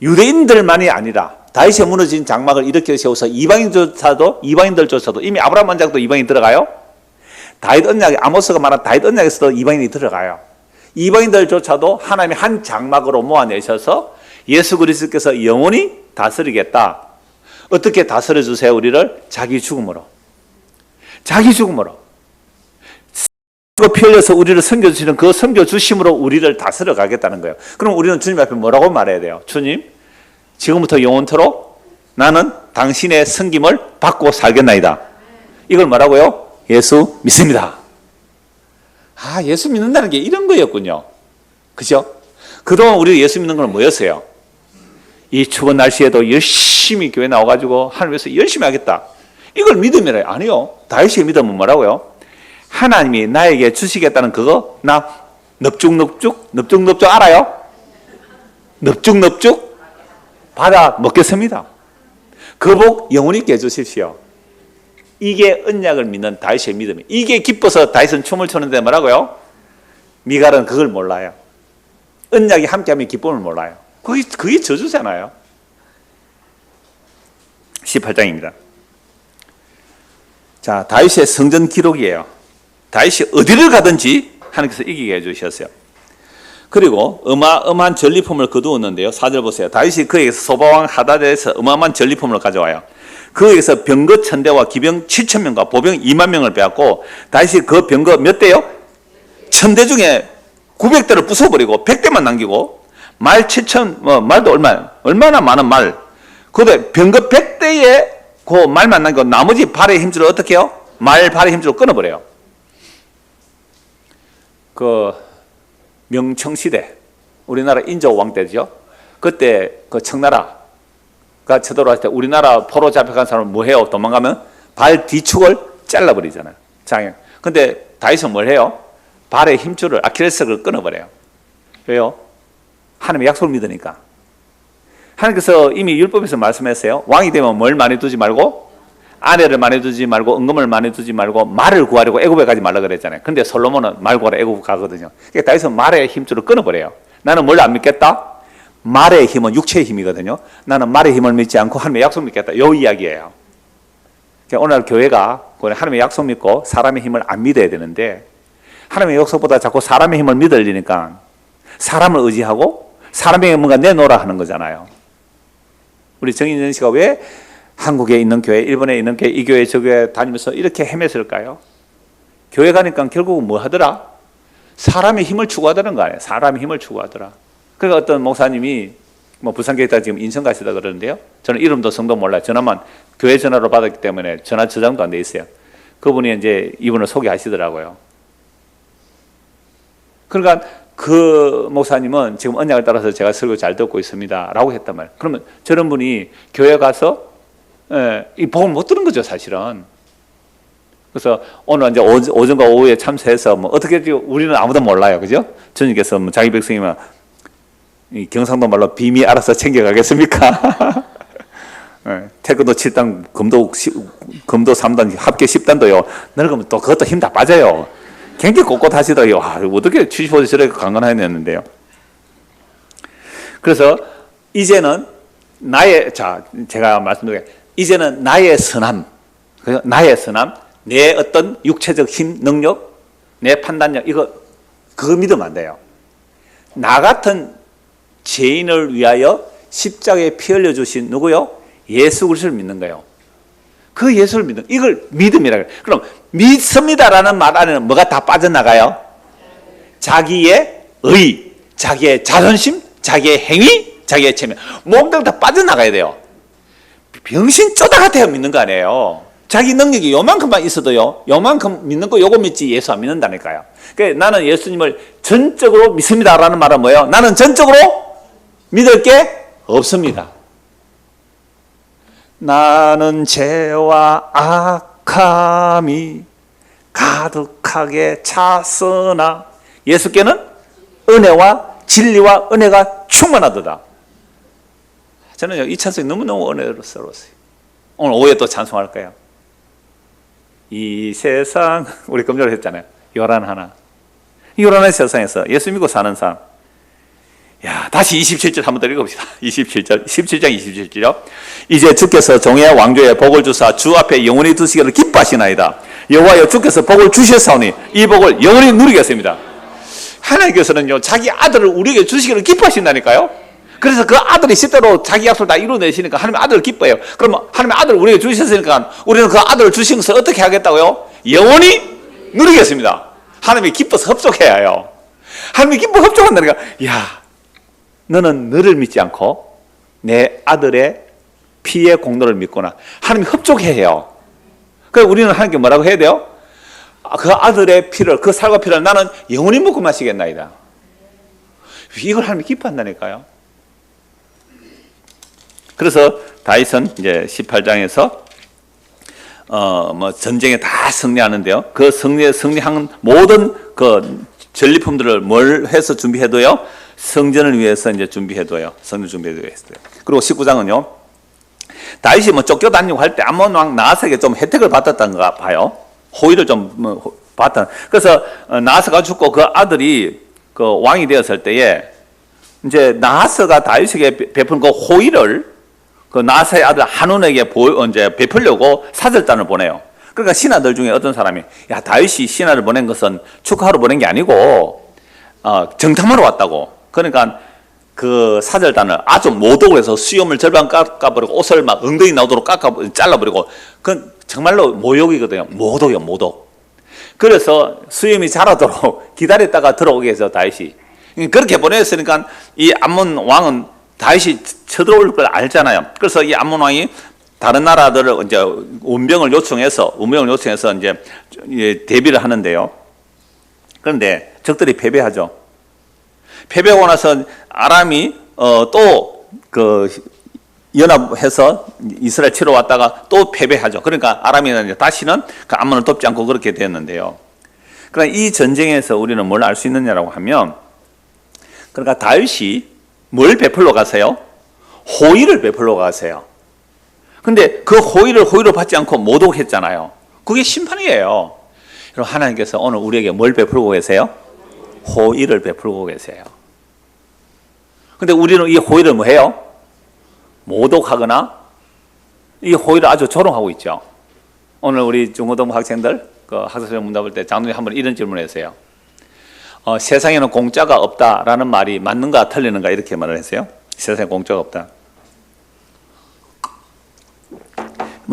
유대인들만이 아니라 다윗의 무너진 장막을 일으켜 세워서 이방인들조차도 이미 아브라함 원작도 이방인 들어가요. 다윗 언약, 아모스가 말한 다윗 언약에서도 이방인이 들어가요. 이방인들조차도 하나님의 한 장막으로 모아내셔서 예수 그리스도께서 영원히 다스리겠다. 어떻게 다스려 주세요? 우리를 자기 죽음으로. 자기 죽음으로. 피 흘려서 우리를 섬겨주시는 그 섬겨주심으로 우리를 다스려 가겠다는 거예요. 그럼 우리는 주님 앞에 뭐라고 말해야 돼요? 주님, 지금부터 영원토록 나는 당신의 섬김을 받고 살겠나이다. 이걸 뭐라고요? 예수 믿습니다. 아, 예수 믿는다는 게 이런 거였군요. 그죠? 그동안 우리 예수 믿는 건 뭐였어요? 이 추운 날씨에도 열심히 교회 나와가지고 하나님 위해서 열심히 하겠다. 이걸 믿음이래요. 아니요. 다윗의 믿음은 뭐라고요? 하나님이 나에게 주시겠다는 그거 나 넙죽 알아요? 넙죽 받아 먹겠습니다. 그 복 영원히 있게 해주십시오. 이게 언약을 믿는 다윗의 믿음이에요. 이게 기뻐서 다윗은 춤을 추는데 뭐라고요? 미갈은 그걸 몰라요. 언약이 함께하면 기쁨을 몰라요. 그게 저주잖아요. 18장입니다. 자, 다윗의 성전 기록이에요. 다윗이 어디를 가든지 하나님께서 이기게 해주셨어요. 그리고 어마어마한 전리품을 거두었는데요. 4절 보세요. 다윗이 그에게서 소바왕 하닷에서 어마어마한 전리품을 가져와요. 그에게서 병거 1000대와 기병 7000명과 보병 20000명을 빼앗고 다윗이 그 병거 몇 대요? 1000대 중에 900대를 부숴버리고 100대만 남기고 말 7000, 말도 얼마나 많은 말. 그런데 병거 100대에 그 말만 남기고 나머지 발의 힘줄을 어떻게 해요? 말 발의 힘줄을 끊어버려요. 그 명청시대, 우리나라 인조왕 때죠. 그때 그 청나라가 쳐들어왔을 때 우리나라 포로 잡혀간 사람은 뭐 해요? 도망가면 발 뒤축을 잘라버리잖아요. 장애. 근데 다윗은 뭘 해요? 발의 힘줄을, 아킬레스건을 끊어버려요. 왜요? 하나님의 약속을 믿으니까. 하나님께서 이미 율법에서 말씀했어요. 왕이 되면 뭘 많이 두지 말고, 아내를 많이 두지 말고, 은금을 많이 두지 말고, 말을 구하려고 애굽에 가지 말라 그랬잖아요. 근데 솔로몬은 말 구하러 애굽 가거든요. 그러니까 다윗은 말의 힘줄을 끊어버려요. 나는 뭘 안 믿겠다? 말의 힘은 육체의 힘이거든요. 나는 말의 힘을 믿지 않고 하나님의 약속 믿겠다. 요 이야기예요. 그러니까 오늘 교회가 하나님의 약속 믿고 사람의 힘을 안 믿어야 되는데, 하나님의 약속보다 자꾸 사람의 힘을 믿으려니까 사람을 의지하고 사람에게 뭔가 내놓으라 하는 거잖아요. 우리 정인전 씨가 왜 한국에 있는 교회, 일본에 있는 교회, 이 교회, 저 교회 다니면서 이렇게 헤맸을까요? 교회 가니까 결국은 뭐 하더라? 사람의 힘을 추구하더라는 거 아니에요. 사람의 힘을 추구하더라. 그러니까 어떤 목사님이 뭐 부산교회 있다가 지금 인천 가시다 그러는데요. 저는 이름도 성도 몰라요. 전화만 교회 전화로 받았기 때문에 전화 저장도 안 돼 있어요. 그분이 이제 이분을 소개하시더라고요. 그러니까 그 목사님은 지금 언약을 따라서 제가 설교 잘 듣고 있습니다 라고 했단 말이에요. 그러면 저런 분이 교회 가서 이 복음을 못 들은 거죠, 사실은. 그래서 오늘 이제 오전과 오후에 참석해서 뭐 어떻게 우리는 아무도 몰라요, 그죠? 주님께서 뭐 자기 백성이면 이 경상도 말로 비미 알아서 챙겨가겠습니까? 태권도 7단, 금도 3단, 합계 10단도요. 늙으면 또 그것도 힘 다 빠져요. 굉장히 꼿꼿하시더요. 어떻게 75세 저렇게 강건하였는데요. 그래서 이제는 제가 말씀드린 이제는 나의 선함, 나의 선함, 내 어떤 육체적 힘, 능력, 내 판단력, 그거 믿으면 안 돼요. 나 같은 죄인을 위하여 십자가에 피 흘려주신 누구요? 예수 그리스도를 믿는 거예요. 그 예수를 믿는, 이걸 믿음이라 그래요. 그럼 믿습니다라는 말 안에는 뭐가 다 빠져나가요? 자기의 의, 자기의 자존심, 자기의 행위, 자기의 체면, 몸들 다 빠져나가야 돼요. 병신 쪼다 같아요 믿는 거 아니에요. 자기 능력이 요만큼만 있어도요, 요만큼 믿는 거 요거 믿지 예수 안 믿는다니까요. 그러니까 나는 예수님을 전적으로 믿습니다라는 말은 뭐예요? 나는 전적으로 믿을 게 없습니다. 나는 죄와 악함이 가득하게 찼으나 예수께는 은혜와 진리와 은혜가 충만하도다. 저는 이 찬송이 너무너무 은혜로웠어요. 오늘 오후에 또 찬송할 거예요. 이 세상, 우리 금요일 했잖아요. 요란하나. 요란한 세상에서 예수 믿고 사는 삶. 다시 27절 한번 더 읽어봅시다. 27절, 17장 27절이요. 이제 주께서 종의 왕조의 복을 주사 주 앞에 영원히 두시기를 기뻐하시나이다. 여호와여 주께서 복을 주셨사오니 이 복을 영원히 누리겠습니다. 하나님께서는요, 자기 아들을 우리에게 주시기를 기뻐하신다니까요. 그래서 그 아들이 실제로 자기 약속을 다 이루어내시니까 하나님의 아들을 기뻐해요. 그러면 하나님의 아들을 우리에게 주셨으니까 우리는 그 아들을 주신 것을 어떻게 하겠다고요? 영원히 누리겠습니다. 하나님이 기뻐서 협조해야 해요. 하나님이 기뻐서 협조한다니까. 너는 너를 믿지 않고 내 아들의 피의 공로를 믿거나 하나님이 협조해야 해요. 그래서 우리는 하나님께 뭐라고 해야 돼요? 그 아들의 피를, 그 살과 피를 나는 영원히 먹고 마시겠나이다. 이걸 하나님이 기뻐한다니까요. 그래서 다윗은 이제 18장에서 전쟁에 다 승리하는데요. 그 승리한 모든 그 전리품들을 뭘 해서 준비해둬요? 성전을 위해서 이제 준비해둬요. 성전 준비해둬요. 그리고 19장은요. 다윗이 쫓겨다니고 할 때 암몬 왕 나하스에게 좀 혜택을 받았던가 봐요. 호의를 좀 받았던. 그래서 나하스가 죽고 그 아들이 그 왕이 되었을 때에 이제 나하스가 다윗에게 베푼 그 호의를 그 나하스의 아들 한온에게 이제 베풀려고 사절단을 보내요. 그러니까 신하들 중에 어떤 사람이 다윗이 신하를 보낸 것은 축하하러 보낸 게 아니고 정탐하러 왔다고. 그러니까 그 사절단을 아주 모독을 해서 수염을 절반 깎아버리고 옷을 막 엉덩이 나오도록 잘라버리고, 그건 정말로 모욕이거든요. 모독이요, 모독. 그래서 수염이 자라도록 기다렸다가 들어오게 해서 다윗이 그렇게 보냈으니까 이 암몬 왕은 다윗이 쳐들어올 걸 알잖아요. 그래서 이 암몬 왕이 다른 나라들을 이제 운병을 요청해서 이제 대비를 하는데요. 그런데 적들이 패배하죠. 패배하고 나서 아람이 또 그 연합해서 이스라엘 치러 왔다가 또 패배하죠. 그러니까 아람이 다시는 그 암몬을 돕지 않고 그렇게 되었는데요. 그러니까 이 전쟁에서 우리는 뭘 알 수 있느냐라고 하면, 그러니까 다윗이 뭘 베풀러 가세요? 호의를 베풀러 가세요. 근데 그 호의를 받지 않고 모독했잖아요. 그게 심판이에요. 그럼 하나님께서 오늘 우리에게 뭘 베풀고 계세요? 호의를 베풀고 계세요. 근데 우리는 이 호의를 뭐 해요? 모독하거나 이 호의를 아주 조롱하고 있죠. 오늘 우리 중고등부 학생들 그 학습시험 문답할 때 장로님이 한번 이런 질문을 했어요. 세상에는 공짜가 없다라는 말이 맞는가 틀리는가 이렇게 말을 했어요. 세상에 공짜가 없다.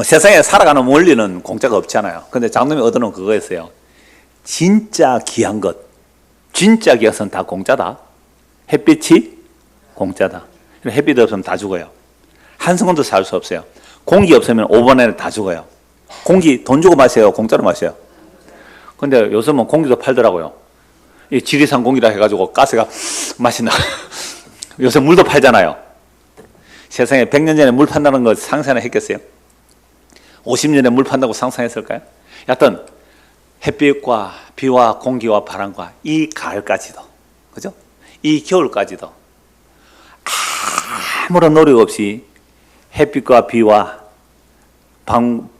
세상에 살아가는 원리는 공짜가 없잖아요. 근데 장로님이 얻어놓은 그거였어요. 진짜 귀한 것, 진짜 귀한 것은 다 공짜다. 햇빛이 공짜다. 햇빛 없으면 다 죽어요. 한순간도 살 수 없어요. 공기 없으면 5분 안에 다 죽어요. 공기 돈 주고 마셔요? 공짜로 마셔요? 근데 요즘은 공기도 팔더라고요. 이 지리산 공기라 해가지고 가스가 맛있나. 요새 물도 팔잖아요. 세상에 100년 전에 물 판다는 거 상상을 했겠어요? 50년에 물 판다고 상상했을까요? 여하튼 햇빛과 비와 공기와 바람과 이 가을까지도, 그죠? 이 겨울까지도 아무런 노력 없이 햇빛과 비와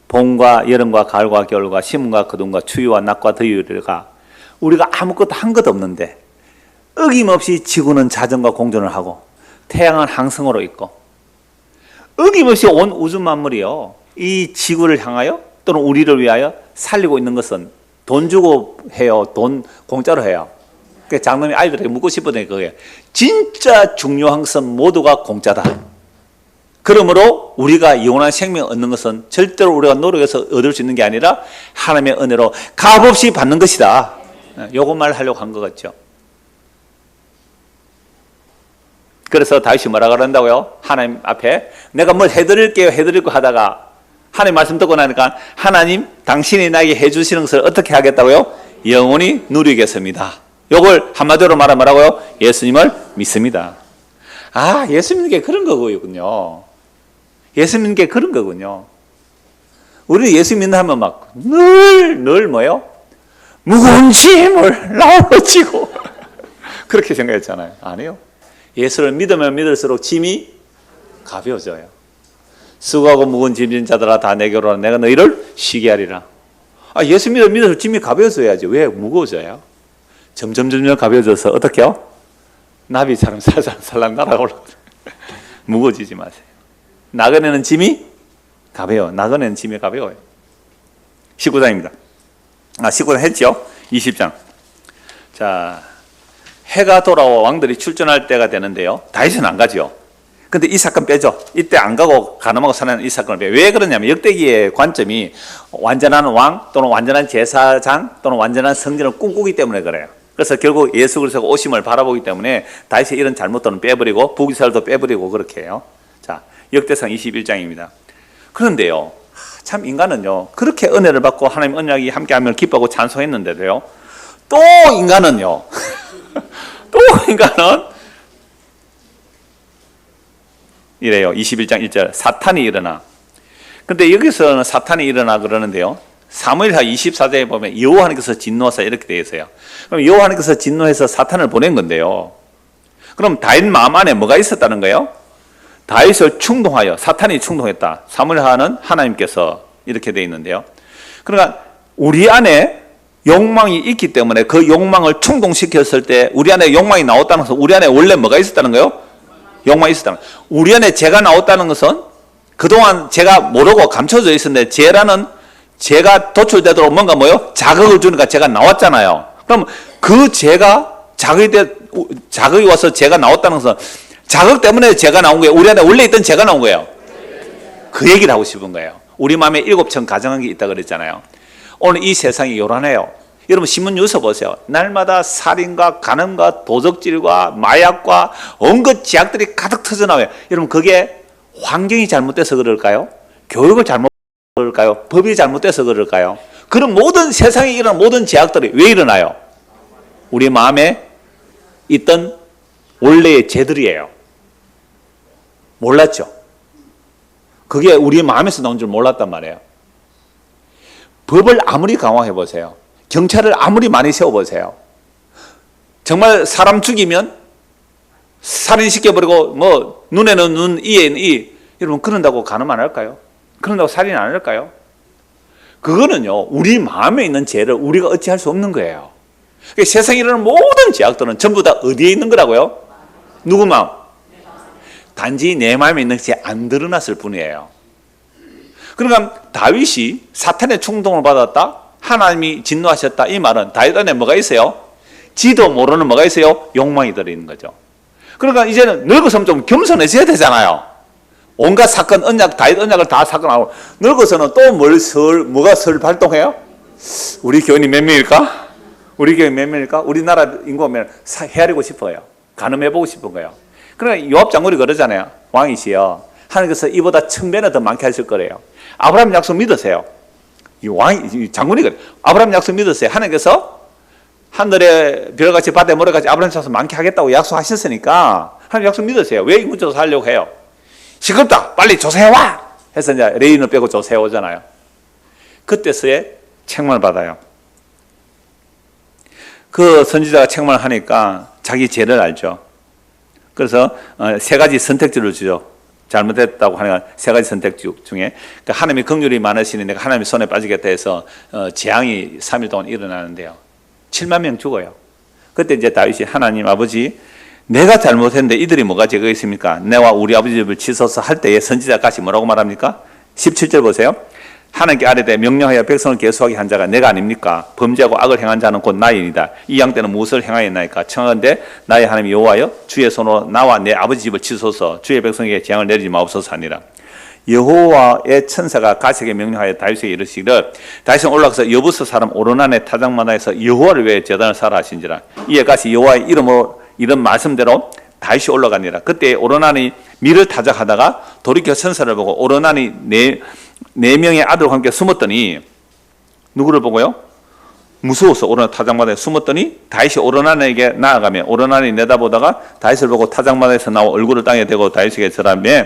봄과 여름과 가을과 겨울과 심과 거둠과 추위와 낮과 더위가 우리가 아무것도 한 것 없는데 어김없이 지구는 자전과 공전을 하고 태양은 항성으로 있고 어김없이 온 우주 만물이요 이 지구를 향하여 또는 우리를 위하여 살리고 있는 것은 돈 주고 해요. 돈 공짜로 해요. 그 장로님이 아이들에게 묻고 싶었던 그게 진짜 중요한 것은 모두가 공짜다. 그러므로 우리가 영원한 생명 얻는 것은 절대로 우리가 노력해서 얻을 수 있는 게 아니라 하나님의 은혜로 값없이 받는 것이다. 요거 말하려고 한 것 같죠. 그래서 다윗이 뭐라 그런다고요? 하나님 앞에 내가 뭘 해드릴게요 해드리고 하다가 하나님 말씀 듣고 나니까 하나님 당신이 나에게 해주시는 것을 어떻게 하겠다고요? 영원히 누리겠습니다. 요걸 한마디로 말하면 뭐라고요? 예수님을 믿습니다. 아, 예수 믿는 게 그런 거군요. 예수 믿는 게 그런 거군요. 우리 예수 믿는 하면 막 늘 뭐요? 무거운 짐을 나홀로 지고 그렇게 생각했잖아요. 아니요. 예수를 믿으면 믿을수록 짐이 가벼워져요. 수고하고 무거운 짐진 자들아 다 내게로 오라 내가 너희를 쉬게 하리라. 아, 예수 믿을수록 짐이 가벼워져야지. 왜 무거워져요? 점점 가벼워져서 어떻게 해요? 나비처럼 살살살랑 날아올라. 무거워지지 마세요. 나그네는 짐이 가벼워요. 나그네는 짐이 가벼워요. 19장입니다. 19장 했죠? 20장. 자, 해가 돌아와 왕들이 출전할 때가 되는데요. 다윗은 안 가죠. 근데 이 사건 빼죠. 이때 안 가고 가늠하고 살아나는 이 사건을 빼요. 왜 그러냐면 역대기의 관점이 완전한 왕 또는 완전한 제사장 또는 완전한 성전을 꿈꾸기 때문에 그래요. 그래서 결국 예수 그리스도가 오심을 바라보기 때문에 다윗의 이런 잘못들은 빼버리고 부기사들도 빼버리고 그렇게 해요. 자, 역대상 21장입니다. 그런데요, 참 인간은요 그렇게 은혜를 받고 하나님 언약이 함께하면 기뻐하고 찬송했는데도요 또 인간은요 또 인간은 이래요. 21장 1절 사탄이 일어나. 근데 여기서는 사탄이 일어나 그러는데요 사무엘하 24장에 보면 여호와께서 진노하사 이렇게 되어 있어요. 그럼 여호와께서 진노해서 사탄을 보낸 건데요 그럼 다윗 마음 안에 뭐가 있었다는 거예요? 다윗을 충동하여 사탄이 충동했다. 사무엘하는 하나님께서 이렇게 되어 있는데요 그러니까 우리 안에 욕망이 있기 때문에 그 욕망을 충동시켰을 때 우리 안에 욕망이 나왔다는 것은 우리 안에 원래 뭐가 있었다는 거예요? 욕망이 있었다는 거예요. 우리 안에 죄가 나왔다는 것은 그동안 제가 모르고 감춰져 있었는데 죄가 도출되도록 뭔가 뭐요? 자극을 주니까 죄가 나왔잖아요. 그럼 그 죄가 자극이 와서 죄가 나왔다는 것은 자극 때문에 죄가 나온 거예요? 우리 안에 원래 있던 죄가 나온 거예요? 그 얘기를 하고 싶은 거예요. 우리 마음에 7천 가정한 게 있다고 그랬잖아요. 오늘 이 세상이 요란해요. 여러분 신문 뉴스 보세요. 날마다 살인과 간음과 도적질과 마약과 온갖 죄악들이 가득 터져나와요. 여러분 그게 환경이 잘못돼서 그럴까요? 교육을 잘못해서 그럴까요? 법이 잘못돼서 그럴까요? 그런 모든 세상에 일어나는 모든 죄악들이 왜 일어나요? 우리 마음에 있던 원래의 죄들이에요. 몰랐죠? 그게 우리 마음에서 나온 줄 몰랐단 말이에요. 법을 아무리 강화해 보세요. 경찰을 아무리 많이 세워보세요. 정말 사람 죽이면 살인시켜버리고 뭐 눈에는 눈, 이에는 이. 여러분 그런다고 간음 안 할까요? 그런다고 살인 안 할까요? 그거는요 우리 마음에 있는 죄를 우리가 어찌할 수 없는 거예요. 그러니까 세상에 일어나는 모든 죄악들은 전부 다 어디에 있는 거라고요? 누구 마음? 단지 내 마음에 있는 것이 안 드러났을 뿐이에요. 그러니까 다윗이 사탄의 충동을 받았다? 하나님이 진노하셨다? 이 말은 다윗 안에 뭐가 있어요? 지도 모르는 뭐가 있어요? 욕망이 들어있는 거죠. 그러니까 이제는 늙어서는 좀 겸손해져야 되잖아요. 온갖 사건, 언약, 다윗 언약을 다 사건하고 늙어서는 또 뭐가 설 발동해요? 우리 교인이 몇 명일까? 우리 교인 몇 명일까? 우리나라 인구가 몇 명? 헤아리고 싶어요. 가늠해보고 싶은 거예요. 그러니까 요압 장군이 그러잖아요. 왕이시여 하나님께서 이보다 1000배나 더 많게 하실 거래요. 아브라함 약속 믿으세요. 이 장군이 그래. 아브라함 약속 믿으세요. 하나님께서 하늘에 별같이 바다에 모래같이 아브라함 약속 많게 하겠다고 약속하셨으니까 하나님 약속 믿으세요. 왜 이곳 조사하려고 해요? 시끄럽다. 빨리 조사해와. 해서 이제 레인을 빼고 조사해오잖아요. 그때서야 책망을 받아요. 그 선지자가 책망을 하니까 자기 죄를 알죠. 그래서 세 가지 선택지를 주죠. 잘못했다고 하는 세 가지 선택지 중에 하나님의 긍휼이 많으시니 내가 하나님의 손에 빠지겠다 해서 재앙이 3일 동안 일어나는데요. 7만 명 죽어요. 그때 이제 다윗이 하나님 아버지 내가 잘못했는데 이들이 뭐가 죄가 있습니까? 내와 우리 아버지 집을 치소서 할 때에 선지자까지 뭐라고 말합니까? 17절 보세요. 하나님께 아뢰되 명령하여 백성을 계수하게 한 자가 내가 아닙니까? 범죄하고 악을 행한 자는 곧 나이니이다. 이 양 때는 무엇을 행하였나이까? 청하건대 나의 하나님 여호와여 주의 손으로 나와 내 아버지 집을 치소서 주의 백성에게 재앙을 내리지 마옵소서 하니라. 여호와의 천사가 가세에게 명령하여 다윗에게 이르시기를 다윗은 올라가서 여부스 사람 오르난의 타작마다에서 여호와를 위해 제단을 쌓으라 하신지라. 이에 가시 여호와의 이름으로 이런 말씀대로 다윗이 올라가니라. 그때 오르난이 밀을 타작하다가 돌이켜 천사를 보고 오르난이 네 명의 아들과 함께 숨었더니 누구를 보고요? 무서워서 오르난 타작마다에 숨었더니 다윗이 오르난에게 나아가며 오르난이 내다보다가 다윗을 보고 타작마다에서 나와 얼굴을 땅에 대고 다윗에게 절하며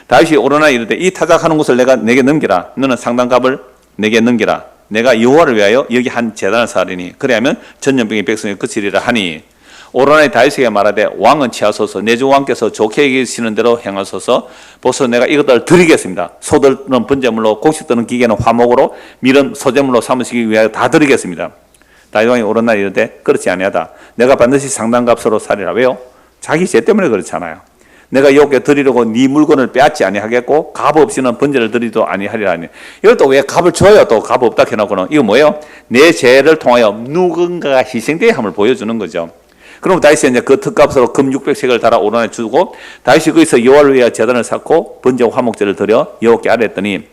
다윗이 오르난에 이르되 이 타작하는 곳을 내게 넘기라. 너는 상당값을 내게 넘기라. 내가 여호와를 위하여 여기 한 제단을 쌓으리니 그래야면 전염병이 백성이 그치리라 하니 오르난이 다윗에게 말하되 왕은 취하소서 내 주 왕께서 좋게 여기시는 대로 행하소서. 보소 내가 이것들을 드리겠습니다. 소들은 번제물로 곡식들은 기계는 화목으로 밀은 소제물로 삼으시기 위하여 다 드리겠습니다. 다윗 왕이 오르난이 이르되 그렇지 아니하다. 내가 반드시 상당값으로 사리라. 왜요? 자기 죄 때문에 그렇잖아요. 내가 여호와께 드리려고 네 물건을 빼앗지 아니하겠고 값 없이는 번제를 드리도 아니하리라 하니 이걸 또 왜 값을 줘요? 또 값 없다 해놓고는 이거 뭐예요? 내 죄를 통하여 누군가가 희생되어야 함을 보여주는 거죠. 그럼 다윗이 이제 그 특값으로 금 600세겔을 달아 오르난에 주고 다윗이 거기서 여호와를 위하여 제단을 쌓고 번제와 화목제를 드려 여호와께 아뢰었더니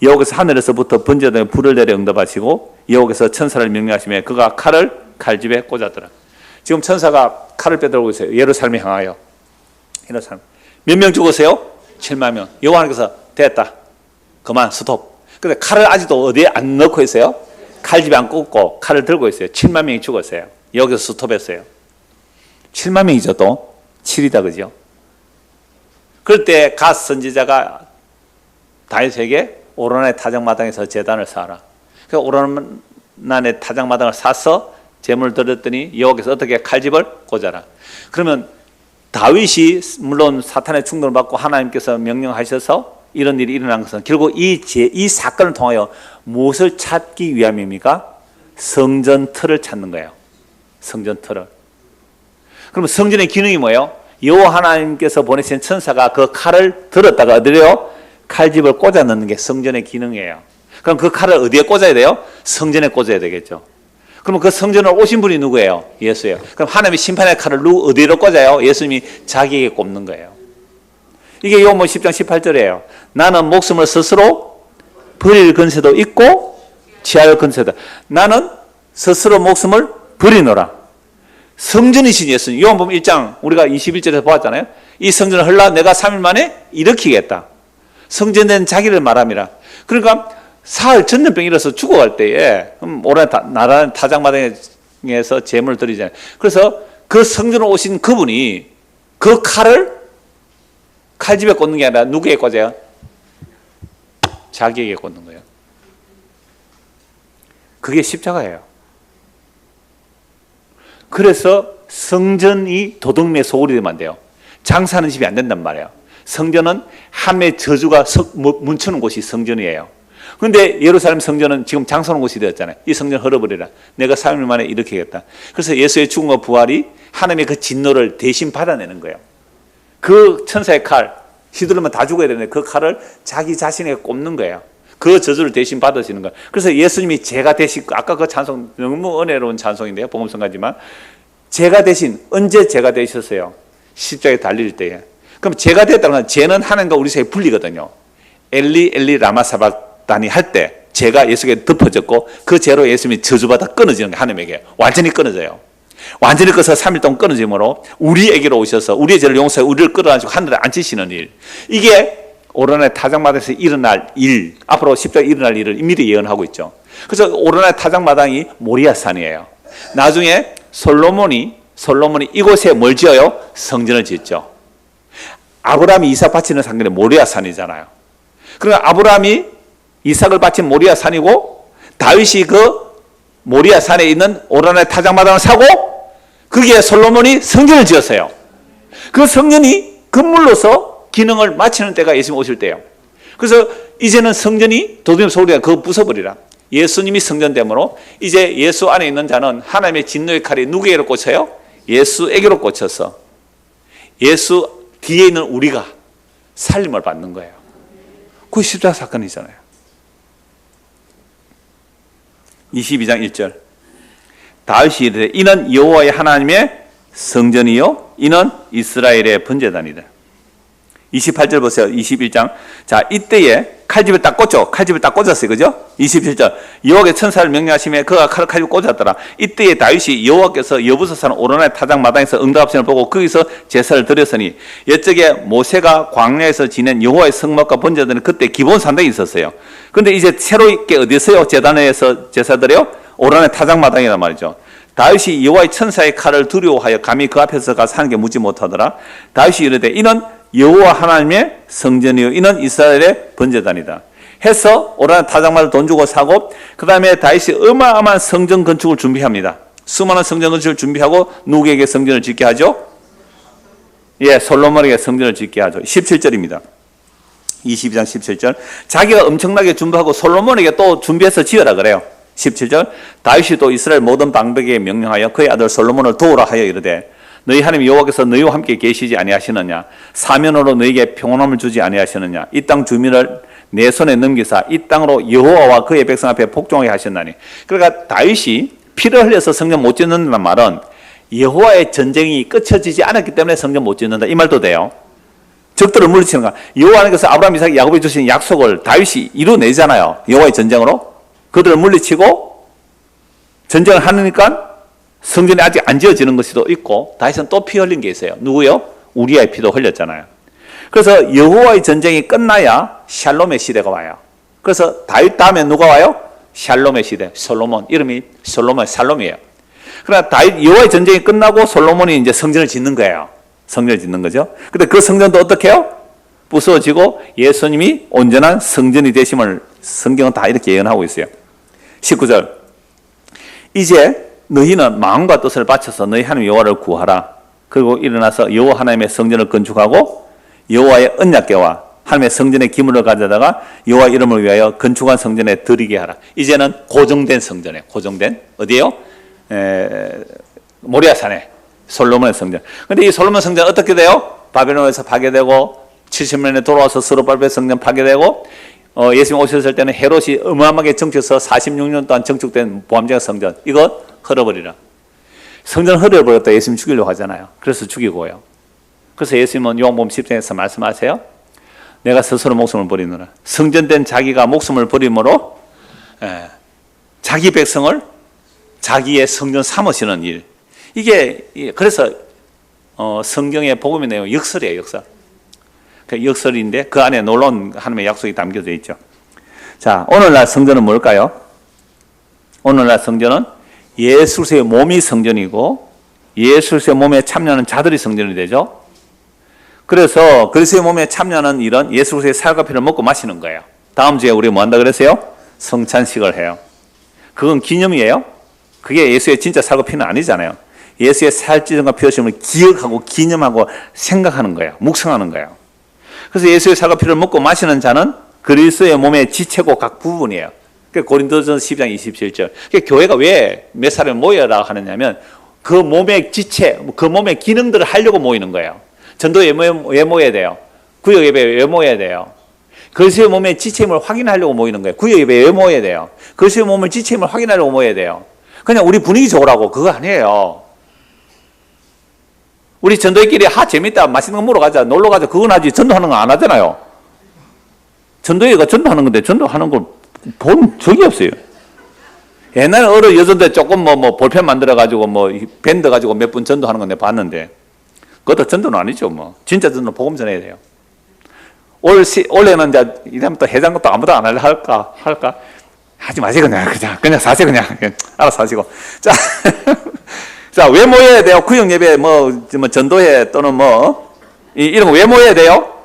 여호와께서 하늘에서부터 번제 등에 불을 내려 응답하시고 여호와께서 천사를 명령하시며 그가 칼을 칼집에 꽂았더라. 지금 천사가 칼을 빼들고 있어요. 예루살렘에 향하여. 예루살렘. 몇 명 죽었어요? 7만 명. 여호와께서 됐다. 그만 스톱. 근데 칼을 아직도 어디에 안 넣고 있어요? 칼집에 안 꽂고 칼을 들고 있어요. 7만 명이 죽었어요. 여기서 스톱했어요. 7만 명이죠. 또 7이다 그죠? 그럴 때 갓 선지자가 다윗에게 오르난의 타작마당에서 제단을 쌓아라. 그래서 오르난의 타작마당을 쌓아서 제물을 드렸더니 여호와께서 어떻게 칼집을 꽂아라. 그러면 다윗이 물론 사탄의 충돌을 받고 하나님께서 명령하셔서 이런 일이 일어난 것은 결국 이 사건을 통하여 무엇을 찾기 위함입니까? 성전 틀을 찾는 거예요. 성전 틀을. 그러면 성전의 기능이 뭐예요? 여호와 하나님께서 보내신 천사가 그 칼을 들었다가 어디래요? 칼집을 꽂아 넣는 게 성전의 기능이에요. 그럼 그 칼을 어디에 꽂아야 돼요? 성전에 꽂아야 되겠죠. 그러면 그 성전을 오신 분이 누구예요? 예수예요. 그럼 하나님의 심판의 칼을 어디로 꽂아요? 예수님이 자기에게 꼽는 거예요. 이게 요한복음 10장 18절이에요. 나는 목숨을 스스로 버릴 근세도 있고 취할 근세도. 나는 스스로 목숨을 버리노라. 성전이신 예수님. 요한복음 1장 우리가 21절에서 보았잖아요. 이 성전을 헐라 내가 3일 만에 일으키겠다. 성전된 자기를 말함이라. 그러니까 사흘 전염병이 일어서 죽어갈 때에 오르난 타작마당에서 제물을 드리잖아요. 그래서 그 성전에 오신 그분이 그 칼을 칼집에 꽂는 게 아니라 누구에게 꽂아요? 자기에게 꽂는 거예요. 그게 십자가예요. 그래서 성전이 도둑놈의 소굴이 되면 안 돼요. 장사하는 집이 안 된단 말이에요. 성전은 함의 저주가 뭉치는 곳이 성전이에요. 그런데 예루살렘 성전은 지금 장사하는 곳이 되었잖아요. 이 성전 헐어버리라. 내가 3일 만에 일으키겠다. 그래서 예수의 죽음과 부활이 하나님의 그 진노를 대신 받아내는 거예요. 그 천사의 칼, 휘두르면 다 죽어야 되는데 그 칼을 자기 자신에게 꼽는 거예요. 그 저주를 대신 받으시는 거예요. 그래서 예수님이 제가 대신, 아까 그 찬송 너무 은혜로운 찬송인데요. 복음성가지만 제가 대신, 언제 제가 되셨어요? 십자가에 달릴 때에. 그럼 제가 됐다는 건 죄는 하나님과 우리 사이에 분리거든요. 엘리 엘리 라마 사박다니 할 때 죄가 예수에게 덮어졌고 그 죄로 예수님이 저주받아 끊어지는 거예요. 하나님에게 완전히 끊어져요. 완전히 꺼서 3일 동안 끊어짐으로 우리에게로 오셔서 우리의 죄를 용서해 우리를 끌어안시고 하늘에 앉히시는 일. 이게 오르난의 타작마당에서 일어날 일, 앞으로 십자가에 일어날 일을 미리 예언하고 있죠. 그래서 오르난의 타작마당이 모리아산이에요. 나중에 솔로몬이 이곳에 뭘 지어요? 성전을 짓죠. 아브라함이 이삭 바치는 산길이 모리아산이잖아요. 그러니까 아브라함이 이삭을 바친 모리아산이고 다윗이 그 모리아 산에 있는 오라나의 타작마당을 사고 거기에 솔로몬이 성전을 지었어요. 그 성전이 건물로서 기능을 마치는 때가 예수님 오실 때예요. 그래서 이제는 성전이 도둑놈 소리가 그거 부숴버리라. 예수님이 성전됨으로 이제 예수 안에 있는 자는 하나님의 진노의 칼이 누구에게로 꽂혀요? 예수에게로 꽂혀서 예수 뒤에 있는 우리가 살림을 받는 거예요. 그게 십자가 사건이잖아요. 22장 1절 다윗이 이르되 이는 여호와의 하나님의 성전이요 이는 이스라엘의 번제단이다. 28절 보세요. 21장. 자, 이때에 칼집을 딱 꽂죠. 칼집을 딱 꽂았어요. 그죠? 27절. 여호와께 천사를 명령하시며 그가 칼을 칼집을 꽂았더라. 이때에 다윗이 여호와께서 여부서 오르나의 타작 마당에서 응답하심을 보고 거기서 제사를 드렸으니 옛적에 모세가 광야에서 지낸 여호와의 성막과 번제단은 그때 기본 산당이 있었어요. 근데 이제 새롭게 어디서요? 제단에서 제사 드려요? 오르나의 타작 마당이란 말이죠. 다윗이 여호와의 천사의 칼을 두려워하여 감히 그 앞에서 가 사는 게 묻지 못하더라. 다윗이 이르되 이는 여호와 하나님의 성전이요 이는 이스라엘의 번제단이다 해서 오라는 타작마를 돈 주고 사고 그 다음에 다윗이 어마어마한 성전 건축을 준비합니다. 수많은 성전 건축을 준비하고 누구에게 성전을 짓게 하죠? 예, 솔로몬에게 성전을 짓게 하죠. 17절입니다. 22장 17절 자기가 엄청나게 준비하고 솔로몬에게 또 준비해서 지어라 그래요. 17절 다윗이 또 이스라엘 모든 방백에게 명령하여 그의 아들 솔로몬을 도우라 하여 이르되 너희 하나님 여호와께서 너희와 함께 계시지 아니하시느냐 사면으로 너희에게 평온함을 주지 아니하시느냐 이 땅 주민을 내 손에 넘기사 이 땅으로 여호와와 그의 백성 앞에 복종하게 하셨나니. 그러니까 다윗이 피를 흘려서 성전 못 짓는다는 말은 여호와의 전쟁이 끝쳐지지 않았기 때문에 성전 못 짓는다 이 말도 돼요. 적들을 물리치는 거야. 여호와 하나님께서 아브라함 이삭 야곱에 주신 약속을 다윗이 이루어내잖아요. 여호와의 전쟁으로 그들을 물리치고 전쟁을 하니까 성전이 아직 안 지어지는 것도 있고 다윗은 또 피 흘린 게 있어요. 누구요? 우리아의 피도 흘렸잖아요. 그래서 여호와의 전쟁이 끝나야 샬롬의 시대가 와요. 그래서 다윗 다음에 누가 와요? 샬롬의 시대, 솔로몬. 이름이 솔로몬, 살롬이에요. 그러나 다윗 여호와의 전쟁이 끝나고 솔로몬이 이제 성전을 짓는 거예요. 성전을 짓는 거죠. 근데 그 성전도 어떻게 해요? 부서지고 예수님이 온전한 성전이 되심을 성경은 다 이렇게 예언하고 있어요. 19절 이제 너희는 마음과 뜻을 바쳐서 너희 하나님 여호와를 구하라. 그리고 일어나서 여호와 하나님의 성전을 건축하고 여호와의 언약궤와 하나님의 성전의 기물을 가져다가 여호와 이름을 위하여 건축한 성전에 드리게 하라. 이제는 고정된 성전에 고정된 어디에요? 모리아산에 솔로몬의 성전. 근데 이 솔로몬 성전 어떻게 돼요? 바벨론에서 파괴되고 70년에 돌아와서 스룹바벨 성전 파괴되고 예수님 오셨을 때는 헤롯이 어마어마하게 정치해서 46년 동안 정축된 보암제가 성전 이거 헐어버리라. 성전 헐어버렸다 예수님 죽이려고 하잖아요. 그래서 죽이고요. 그래서 예수님은 요한복음 10장에서 말씀하세요. 내가 스스로 목숨을 버리노라. 성전된 자기가 목숨을 버림으로 자기 백성을 자기의 성전 삼으시는 일. 이게 그래서 성경의 복음의 내용 역설이에요. 역설. 그 역설인데 그 안에 놀라운 하나님의 약속이 담겨져 있죠. 자, 오늘날 성전은 뭘까요? 오늘날 성전은 예수 그리스도의 몸이 성전이고 예수 그리스도의 몸에 참여하는 자들이 성전이 되죠. 그래서 그리스도의 몸에 참여하는 일은 예수 그리스도의 살과 피를 먹고 마시는 거예요. 다음 주에 우리 뭐 한다 그랬어요? 성찬식을 해요. 그건 기념이에요. 그게 예수의 진짜 살과 피는 아니잖아요. 예수의 살찌정과 피우심을 기억하고 기념하고 생각하는 거예요. 묵상하는 거예요. 그래서 예수의 살과 피를 먹고 마시는 자는 그리스도의 몸의 지체고 각 부분이에요. 고린도전서 12장 27절. 교회가 왜 몇 사람을 모여라 하느냐면 그 몸의 지체, 그 몸의 기능들을 하려고 모이는 거예요. 전도에 왜 모여야 돼요? 구역 예배에 왜 모여야 돼요? 그리스도의 몸의 지체임을 확인하려고 모이는 거예요. 구역 예배에 왜 모여야 돼요? 그리스도의 몸의 지체임을 확인하려고 모여야 돼요. 그냥 우리 분위기 좋으라고 그거 아니에요. 우리 전도회끼리 재밌다 맛있는 거 먹으러 가자 놀러 가자 그건 하지 전도하는 거 안 하잖아요. 전도회가 전도하는 건데 전도하는 걸 본 적이 없어요. 옛날에 어려 여전대 조금 볼펜 만들어 가지고 밴드 가지고 몇 분 전도하는 건 내가 봤는데 그것도 전도는 아니죠. 진짜 전도 복음 전해야 돼요. 올해는 이제 이다음부터 해장국도 아무도 안 할까 하지 마시고 그냥 사세요. 그냥 알아서 하시고. 자, 왜 모여야 돼요? 구역 예배, 전도회 또는 이런 거 왜 모여야 돼요?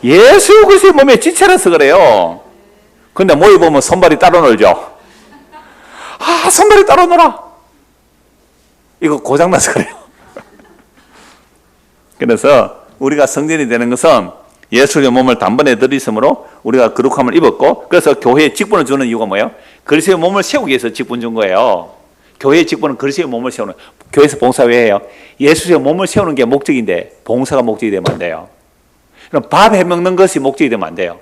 예수 그리스도의 몸의 지체라서 그래요. 근데 모여보면 손발이 따로 놀죠. 손발이 따로 놀아. 이거 고장나서 그래요. 그래서 우리가 성전이 되는 것은 예수의 몸을 단번에 들이심으로 우리가 거룩함을 입었고, 그래서 교회에 직분을 주는 이유가 뭐예요? 그리스도의 몸을 세우기 위해서 직분 준 거예요. 교회의 직분은 그리스도의 몸을 세우는, 교회에서 봉사 왜 해요? 예수의 몸을 세우는 게 목적인데 봉사가 목적이 되면 안 돼요. 그럼 밥 해먹는 것이 목적이 되면 안 돼요.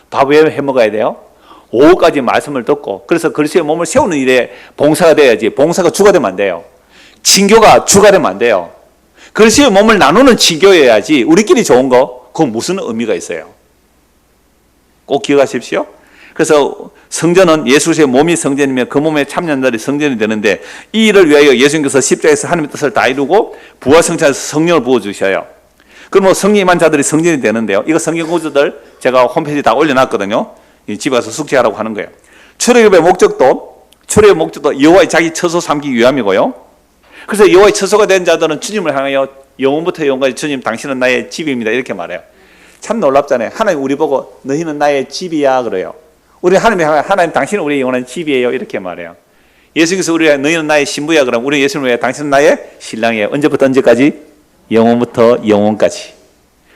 밥 왜 해먹어야 돼요? 오후까지 말씀을 듣고, 그래서 그리스도의 몸을 세우는 일에 봉사가 돼야지, 봉사가 주가 되면 안 돼요. 친교가 주가 되면 안 돼요. 그리스도의 몸을 나누는 친교여야지. 우리끼리 좋은 거, 그건 무슨 의미가 있어요? 꼭 기억하십시오. 그래서 성전은 예수의 몸이 성전이면 그 몸에 참여한 자들이 성전이 되는데, 이 일을 위하여 예수님께서 십자가에서 하나님의 뜻을 다 이루고 부활성찬에서 성령을 부어주셔요. 그럼 성령 임한 자들이 성전이 되는데요. 이거 성경 구조들 제가 홈페이지에 다 올려놨거든요. 집에 가서 숙지하라고 하는 거예요. 출애굽의 목적도 여호와의 자기 처소 삼기 위함이고요. 그래서 여호와의 처소가 된 자들은 주님을 향하여 영원부터 영원까지 주님 당신은 나의 집입니다 이렇게 말해요. 참 놀랍잖아요. 하나님 우리 보고 너희는 나의 집이야 그래요. 우리 하나님이 하나님 당신은 우리의 영원한 집이에요 이렇게 말해요. 예수께서 우리가 너희는 나의 신부야 그럼 우리 예수님을 왜 당신은 나의 신랑이에요. 언제부터 언제까지? 영원부터 영원까지.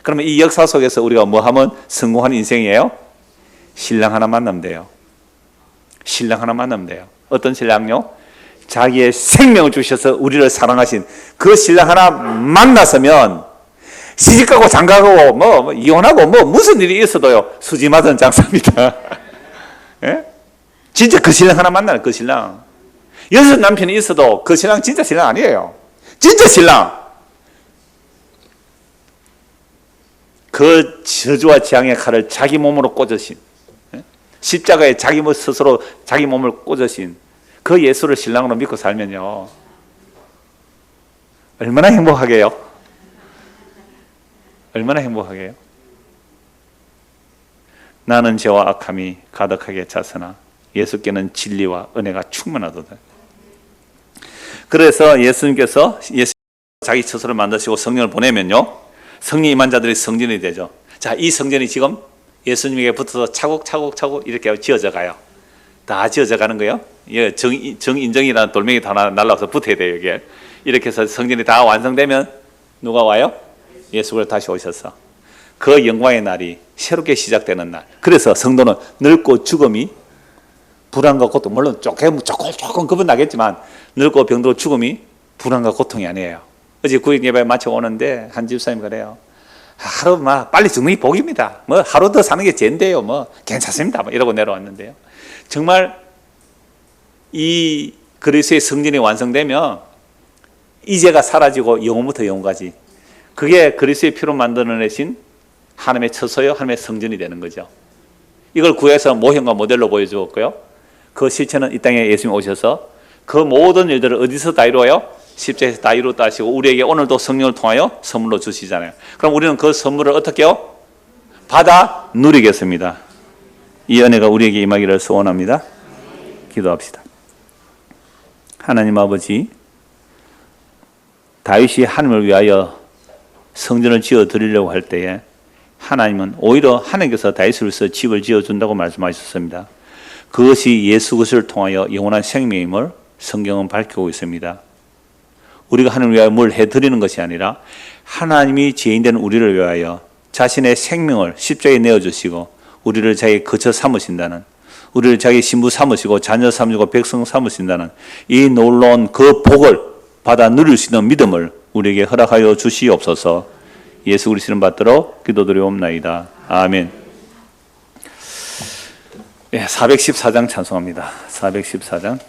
그러면 이 역사 속에서 우리가 뭐 하면 성공하는 인생이에요? 신랑 하나 만나면 돼요. 신랑 하나 만나면 돼요. 어떤 신랑요? 자기의 생명을 주셔서 우리를 사랑하신 그 신랑 하나 만났으면 시집가고 장가가고 뭐 이혼하고 뭐 무슨 일이 있어도요 수지 맞은 장사입니다. 예? 진짜 그 신랑 하나 만나는 그 신랑. 6 남편이 있어도 그 신랑 진짜 신랑 아니에요. 진짜 신랑. 그 저주와 재앙의 칼을 자기 몸으로 꽂으신, 십자가에 자기 스스로 자기 몸을 꽂으신 그 예수를 신랑으로 믿고 살면요 얼마나 행복하게요? 얼마나 행복하게요? 나는 죄와 악함이 가득하게 찼으나 예수께는 진리와 은혜가 충만하도다. 그래서 예수님께서 자기 처소를 만드시고 성령을 보내면요 성령 임한 자들이 성전이 되죠. 자, 이 성전이 지금 예수님에게 붙어서 차곡차곡 이렇게 지어져 가요. 다 지어져 가는 거예요. 정인정이라는 돌멩이 다 날라와서 붙어야 돼요. 이게 이렇게 해서 성전이 다 완성되면 누가 와요? 예수가 다시 오셔서 그 영광의 날이 새롭게 시작되는 날. 그래서 성도는 늙고 죽음이 불안과 고통, 물론 조금 겁은 나겠지만 늙고 병들고 죽음이 불안과 고통이 아니에요. 어제 구역 예배 마쳐 오는데 한 집사님 그래요. 하루 빨리 죽는 게 복입니다. 뭐 하루 더 사는 게 죄인데요. 뭐 괜찮습니다. 뭐 이러고 내려왔는데요. 정말 이 그리스도의 성전이 완성되면 이제가 사라지고 영원부터 영원까지 그게 그리스도의 피로 만들어내신 하나님의 처소요, 하나님의 성전이 되는 거죠. 이걸 구해서 모형과 모델로 보여주었고요. 그 실체는 이 땅에 예수님이 오셔서 그 모든 일들을 어디서 다 이루어요? 십자가에서 다 이루었다 하시고 우리에게 오늘도 성령을 통하여 선물로 주시잖아요. 그럼 우리는 그 선물을 어떻게 해요? 받아 누리겠습니다. 이 은혜가 우리에게 임하기를 소원합니다. 기도합시다. 하나님 아버지, 다윗이 하나님을 위하여 성전을 지어 드리려고 할 때에 하나님은 오히려 하나님께서 다윗을 위해서 집을 지어준다고 말씀하셨습니다. 그것이 예수 그리스도를 통하여 영원한 생명임을 성경은 밝히고 있습니다. 우리가 하나님을 위하여 뭘 해드리는 것이 아니라 하나님이 죄인된 우리를 위하여 자신의 생명을 십자가에 내어주시고 우리를 자기 거처 삼으신다는, 우리를 자기 신부 삼으시고 자녀 삼으시고 백성 삼으신다는 이 놀라운 그 복을 받아 누릴 수 있는 믿음을 우리에게 허락하여 주시옵소서. 예수 그리스도를 받들어 기도드리옵나이다. 아멘. 414장 찬송합니다. 414장.